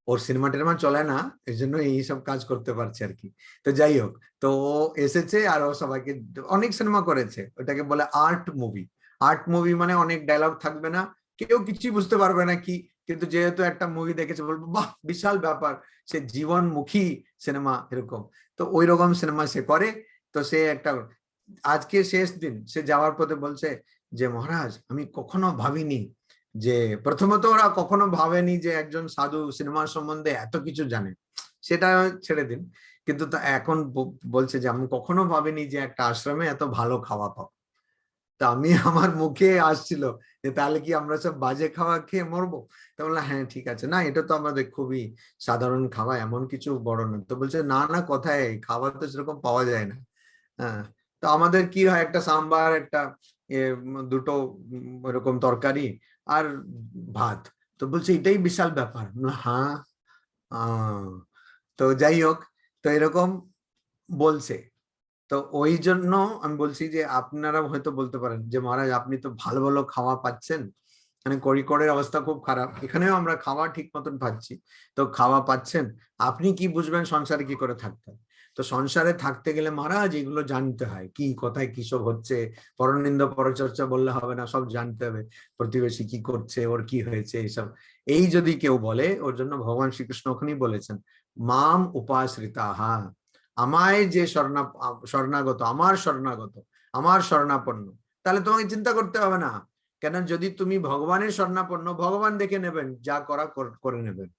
ওর সিনেমা টিনেমা চলে না, এই জন্য এইসব কাজ করতে পারছে আর কি। তো যাই হোক, তো ও এসেছে আর ও সবাইকে অনেক সিনেমা করেছে, ওটাকে বলে আর্ট মুভি। আর্ট মুভি মানে অনেক ডায়লগ থাকবে না, কেউ কিছুই বুঝতে পারবে না কি, কিন্তু যেহেতু একটা মুভি দেখেছে বলবো বাহ বিশাল ব্যাপার, সে জীবনমুখী সিনেমা এরকম। তো ওই রকম সিনেমা সে করে। তো সে একটা আজকে শেষ দিন, সে যাওয়ার পথে বলছে যে মহারাজ আমি কখনো ভাবিনি যে, প্রথমত ওরা কখনো ভাবেনি যে একজন সাধু সিনেমার সম্বন্ধে এত কিছু জানে, সেটা ছেড়ে দিন, কিন্তু তা এখন বলছে যে আমি কখনো ভাবিনি যে একটা আশ্রমে এত ভালো খাওয়া পাবো। তা আমি আমার মুখে আসছিল যে তাহলে কি আমরা সব বাজে খাওয়া খেয়ে মরবো? তো বললাম হ্যাঁ ঠিক আছে, না এটা তো আমাদের খুবই সাধারণ খাওয়া, এমন কিছু বড় না। তো বলছে না না, কোথায়, খাবার তো সেরকম পাওয়া যায় না। হ্যাঁ, তো আমাদের কি হয়, একটা সাম্বার, একটা দুটো এরকম তরকারি আর ভাত। তো বলছে এটাই বিশাল ব্যাপার। হ্যাঁ, তো যাই হোক, তো এরকম বলছে। তো ওই জন্য আমি বলছি যে আপনারা হয়তো বলতে পারেন যে মহারাজ আপনি তো ভালো ভালো খাওয়া পাচ্ছেন, মানে কোরিকোডের অবস্থা খুব খারাপ, এখানেও আমরা খাওয়া ঠিক মতন পাচ্ছি, তো খাওয়া পাচ্ছেন, আপনি কি বুঝবেন সংসারে কি করে থাকতে হয়? তো সংসারে থাকতে গেলে মহারাজ এগুলো জানতে হয়, কি কোথায় কি সব হচ্ছে, পরনিন্দা পরচর্চা বললে হবে না, সব জানতে হবে, প্রতিবেশী কি করছে, ওর কি হয়েছে, এইসব। এই যদি কেউ বলে, ওর জন্য ভগবান শ্রীকৃষ্ণ ওখানেই বলেছেন মাম উপাশ্রিতাহা, আমায় যে শরণাগত, আমার শরণাপন্ন, তাহলে তোমাকে চিন্তা করতে হবে না। কেন, যদি তুমি ভগবানের শরণাপন্ন, ভগবান দেখে নেবেন, যা করা করে নেবেন,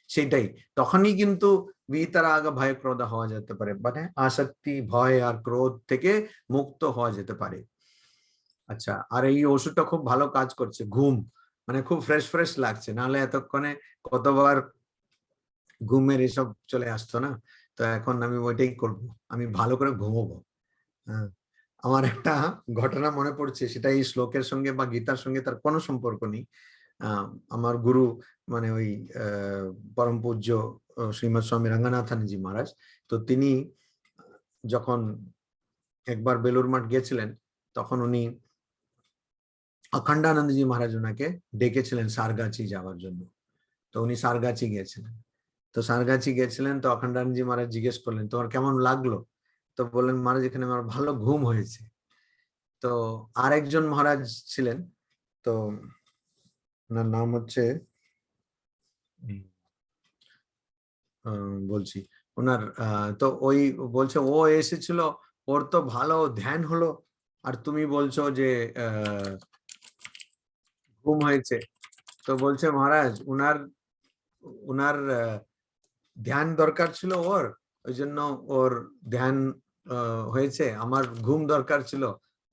সেটাই। তখনই কিন্তু বিতরাগ ভয় ক্রোধ হওয়া যেতে পারে, মানে আসক্তি, ভয় আর ক্রোধ থেকে মুক্ত হওয়া যেতে পারে। আচ্ছা, আর এই ওষুধটা খুব ভালো কাজ করছে, ঘুম, মানে খুব ফ্রেশ ফ্রেশ লাগছে, নাহলে এতক্ষণে কতবার ঘুমের এসব চলে আসতো না। তো এখন আমি ওইটাই করব, আমি ভালো করে ঘুমোবো। হ্যাঁ, আমার একটা ঘটনা মনে পড়ছে, সেটা এই শ্লোকের সঙ্গে বা গীতার সঙ্গে তার কোনো সম্পর্ক নেই। আমার গুরু, মানে ওই পরম পূজ্য শ্রীমৎ স্বামী রঙ্গনাথানজি মহারাজ, তো তিনি যখন একবার বেলুর মঠ গেছিলেন, তখন উনি অখণ্ডানন্দজি মহারাজ ওনাকে ডেকেছিলেন সারগাছি যাওয়ার জন্য। তো উনি সারগাছি গিয়েছিলেন। তো সারগাছি গেছিলেন, তো অখণ্ডানন্দজি মহারাজ জিজ্ঞেস করলেন তোমার কেমন লাগলো? তো বললেন মহারাজ এখানে আমার ভালো ঘুম হয়েছে। তো আরেকজন মহারাজ ছিলেন, তো ওনার নাম হচ্ছে বলছি ওনার, তো ওই বলছে ও এসেছিল, ওর তো ভালো ধ্যান হলো, আর তুমি বলছো যে ঘুম হয়েছে। তো বলছে মহারাজ উনার উনার ধ্যান দরকার ছিল ওর, ওই জন্য ওর ধ্যান হয়েছে, আমার ঘুম দরকার ছিল,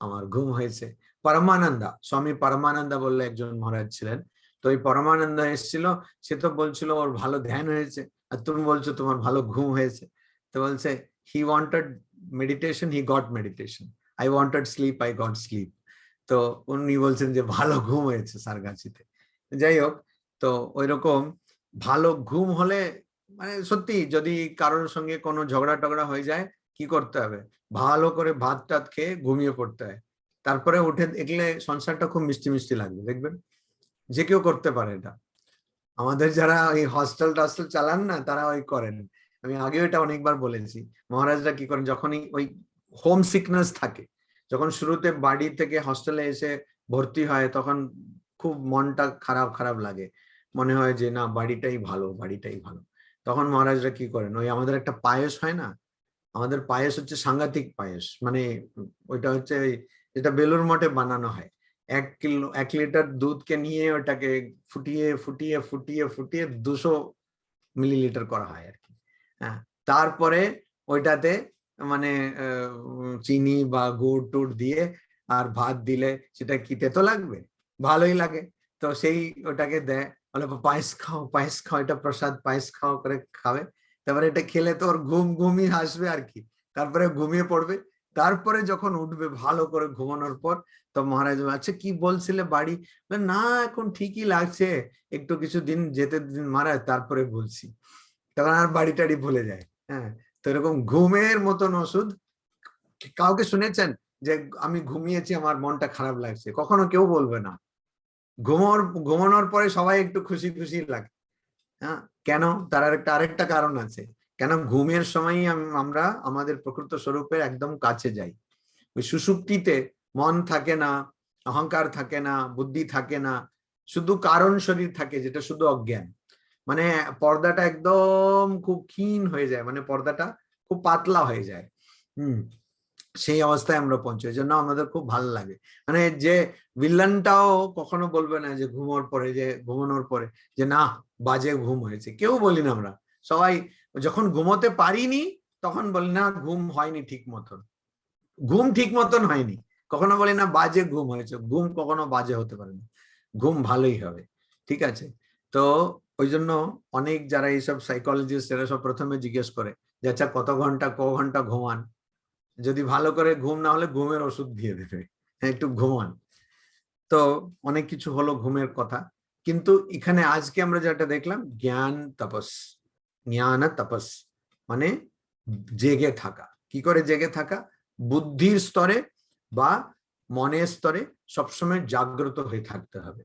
আমার ঘুম হয়েছে। পরমানন্দা, স্বামী পরমানন্দা বললে একজন মহারাজ ছিলেন, তো ওই পরমানন্দা এসেছিল, সে তো বলছিল ওর ভালো ধ্যান হয়েছে, আর তুমি বলছো তোমার ভালো ঘুম হয়েছে। তো বলছে he wanted meditation, he got meditation, I wanted sleep, I got sleep. তো উনি বলছেন যে ভালো ঘুম হয়েছে সারগাছিতে। যাই হোক, তো ওইরকম ভালো ঘুম হলে, মানে সত্যি যদি কারোর সঙ্গে কোনো ঝগড়া টগড়া হয়ে যায়, কি করতে হবে, ভালো করে ভাত টাত খেয়ে ঘুমিয়ে পড়তে হয়, তারপরে উঠে দেখলে সংসারটা খুব মিষ্টি মিষ্টি লাগবে, দেখবেন যে কেউ করতে পারে এটা। আমাদের যারা ওই হস্টেল টস্টেল চালান না, তারা ওই করেন, আমি আগেও এটা অনেকবার বলেছি, মহারাজরা কি করেন যখনই ওই হোম সিকনেস থাকে, যখন শুরুতে বাড়ি থেকে হস্টেলে এসে ভর্তি হয়, তখন খুব মনটা খারাপ খারাপ লাগে, মনে হয় যে না বাড়িটাই ভালো, বাড়িটাই ভালো। তখন মহারাজরা কি করেন, ওই আমাদের একটা পায়েস হয় না, আমাদের পায়েস হচ্ছে সাংঘাতিক পায়েস, মানে ওইটা হচ্ছে ওই যেটা বেলুর মঠে বানানো হয়, 1 লিটার দুধকে নিয়ে ওটাকে ফুটিয়ে ফুটিয়ে ফুটিয়ে ফুটিয়ে 200 মিলিলিটার করা হয় আর কি। হ্যাঁ, তারপরে ওইটাতে মানে চিনি বা গুড় টুড় দিয়ে আর ভাত দিলে সেটা কি তেতো লাগবে? ভালোই লাগে। তো সেই ওটাকে দেয়, বলে পায়েস খাও, পায়েস খাও, এটা প্রসাদ, পায়েস খাও করে খাবে। তারপরে এটা খেলে তো ওর ঘুমই আসবে আর কি, তারপরে ঘুমিয়ে পড়বে। তারপরে যখন উঠবে ভালো করে ঘুমানোর পর, তো মহারাজ আচ্ছা কি বলছিলে বাড়ি, না এখন ঠিকই লাগছে, একটু কিছু দিন যেতে দিন মহারাজ, তারপরে বলছি। তখন আর বাড়ি টাড়ি ভুলে যায়। হ্যাঁ, তো এরকম ঘুমের মতন ওষুধ, কাউকে শুনেছেন যে আমি ঘুমিয়েছি আমার মনটা খারাপ লাগছে? কখনো কেউ বলবে না। ঘুমানোর পরে সবাই একটু খুশি খুশি লাগে। হ্যাঁ, কেন? তার আরেকটা কারণ আছে, কেন ঘুমের সময়ই আমরা আমাদের প্রকৃত স্বরূপের একদম কাছে যাই। ওই সুষুপ্তিতে মন থাকে না, অহংকার থাকে না, বুদ্ধি থাকে না, শুধু কারণ শরীর থাকে, যেটা শুধু অজ্ঞান, মানে পর্দাটা একদম খুব ক্ষীণ হয়ে যায়, মানে পর্দাটা খুব পাতলা হয়ে যায়। সেই অবস্থায় আমরা পৌঁছাই, এই জন্য আমাদের খুব ভালো লাগে। মানে যে ভিলেনটাও কখনো বলবে না যে ঘুমানোর পরে যে না বাজে ঘুম হয়েছে, কেউ বলি না আমরা। সবাই যখন ঘুমোতে পারিনি তখন বলি না ঘুম হয়নি ঠিক মতন, ঘুম ঠিক মতন হয়নি। কখনো বলি না বাজে ঘুম হয়েছে, ঘুম কখনো বাজে হতে পারে না, ঘুম ভালোই হবে, ঠিক আছে? তো ওই জন্য অনেক যারা এইসব সাইকোলজিস্ট এরা সব প্রথমে জিজ্ঞেস করে যে আচ্ছা ক ঘন্টা ঘুমান, যদি ভালো করে ঘুম না হলে ঘুমের ওষুধ দিয়ে দেবে, একটু ঘুমান। তো অনেক কিছু হলো ঘুমের কথা, কিন্তু এখানে আজকে আমরা যেটা দেখলাম জ্ঞান তপস, জ্ঞান তপস মানে জেগে থাকা। কি করে জেগে থাকা? বুদ্ধির স্তরে বা মনের স্তরে সবসময় জাগ্রত হয়ে থাকতে হবে,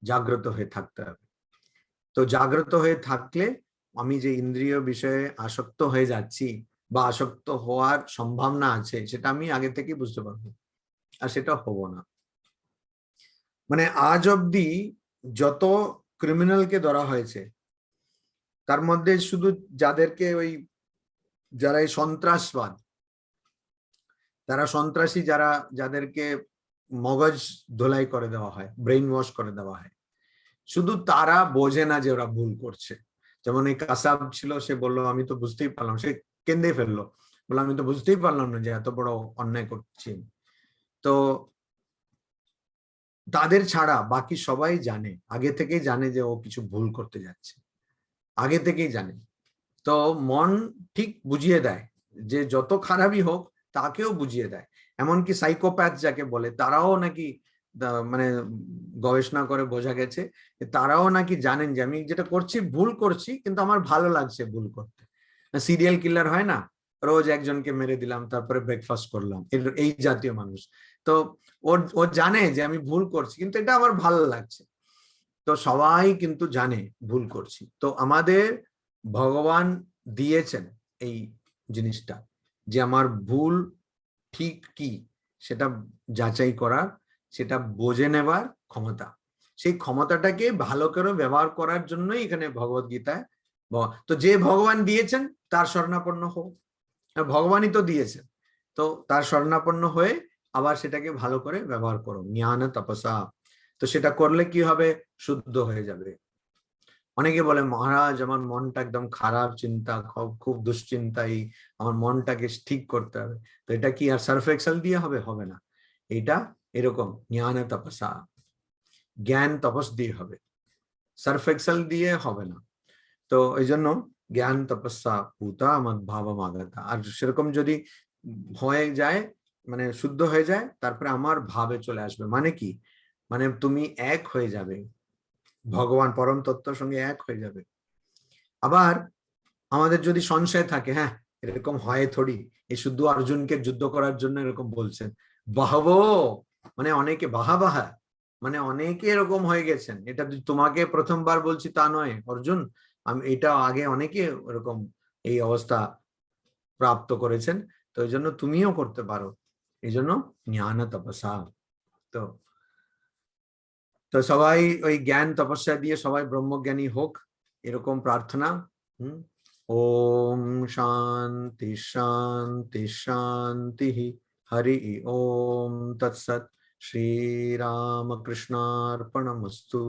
জাগ্রত হয়ে থাকতে হবে। তো জাগ্রত হয়ে থাকলে আমি যে ইন্দ্রিয় বিষয়ে আসক্ত হয়ে যাচ্ছি বা আসক্ত হওয়ার সম্ভাবনা আছে সেটা আমি আগে থেকে বুঝতে পারবো, আর সেটা হব না। মানে আজ অব্দি যত ক্রিমিনালকে ধরা হয়েছে তার মধ্যে শুধু যাদেরকে ওই যারা এই সন্ত্রাসবাদ, তারা সন্ত্রাসী যারা, যাদেরকে মগজ ধোলাই করে দেওয়া হয়, ব্রেইন ওয়াশ করে দেওয়া হয়, শুধু তারা বোঝে না যে ওরা ভুল করছে। যেমন এই কাসাব ছিল, সে বললো আমি তো বুঝতেই পারলাম, সে কেঁদে ফেললো, বললো আমি তো বুঝতেই পারলাম না যে এত বড় অন্যায় করছি। তো তাদের ছাড়া বাকি সবাই জানে, আগে থেকেই জানে যে ও কিছু ভুল করতে যাচ্ছে, আগে থেকেই জানে। তো মন ঠিক বুঝিয়ে দেয় যে যত খারাপই হোক তাকেও বুঝিয়ে দেয়। এমনকি সাইকোপ্যাথ যাকে বলে তারাও নাকি মানে গবেষণা করে বোঝা গেছে তারাও নাকি জানেন যে আমি যেটা করছি ভুল করছি, কিন্তু আমার ভালো লাগছে ভুল করতে। সিরিয়াল কিলার হয় না, রোজ একজনকে মেরে দিলাম তারপরে ব্রেকফাস্ট করলাম, এই জাতীয় মানুষ। তো ও জানে যে আমি ভুল করছি কিন্তু এটা আমার ভালো লাগছে। তো সবাই কিন্তু জানে ভুল করছি। তো আমাদের ভগবান দিয়েছেন এই জিনিসটা যে আমার ভুল ঠিক কি সেটা যাচাই করার, সেটা বোঝে নেবার ক্ষমতা। সেই ক্ষমতাটাকে ভালো করে ব্যবহার করার জন্যই এখানে ভগবত গীতায় তো যে ভগবান দিয়েছেন তার শরণাপন্ন হোক, ভগবানই তো দিয়েছেন, তো তার শরণাপন্ন হয়ে আবার সেটাকে ভালো করে ব্যবহার করো, জ্ঞান তপসা। তো সেটা করলে কি হবে? শুদ্ধ হয়ে যাবে। অনেকে বলে মহারাজ আমার মনটা একদম খারাপ, চিন্তা খুব দুশ্চিন্তাই, আমার মনটাকে ঠিক করতে হবে। তো এটা কি আর সার্ফ এক্সেল দিয়ে হবে? হবে না। এটা এরকম জ্ঞান তপসা, জ্ঞান তপস দিয়ে হবে, সার্ফ এক্সেল দিয়ে হবে না। তো এই জন্য জ্ঞান তপস্যা পুতা আমার ভাবম আগাতা। আর সেরকম যদি হয়ে যায় মানে শুদ্ধ হয়ে যায় তারপরে আমার ভাবে চলে আসবে। মানে কি? মানে তুমি এক হয়ে যাবে, ভগবান পরম তত্ত্বের সঙ্গে এক হয়ে যাবে। আবার আমাদের যদি সংশয় থাকে, হ্যাঁ এরকম হয় থোড়ি, এই শুদ্ধ অর্জুনকে যুদ্ধ করার জন্য এরকম বলছেন, বাহব মানে অনেকে বাহা বাহা, মানে অনেকে এরকম হয়ে গেছেন। এটা তোমাকে প্রথমবার বলছি তা নয় অর্জুন, আমি এটা আগে অনেকে এরকম এই অবস্থা প্রাপ্ত করেছেন। তো এই জন্য তুমিও করতে পারো, এই জন্য জ্ঞান তপস্যা। তো তো সবাই ওই জ্ঞান তপস্যা দিয়ে সবাই ব্রহ্মজ্ঞানী হোক, এরকম প্রার্থনা। ওম শান্তি শান্তি শান্তি। হরি ওম তৎসৎ। শ্রীরামকৃষ্ণার্পণমস্তু।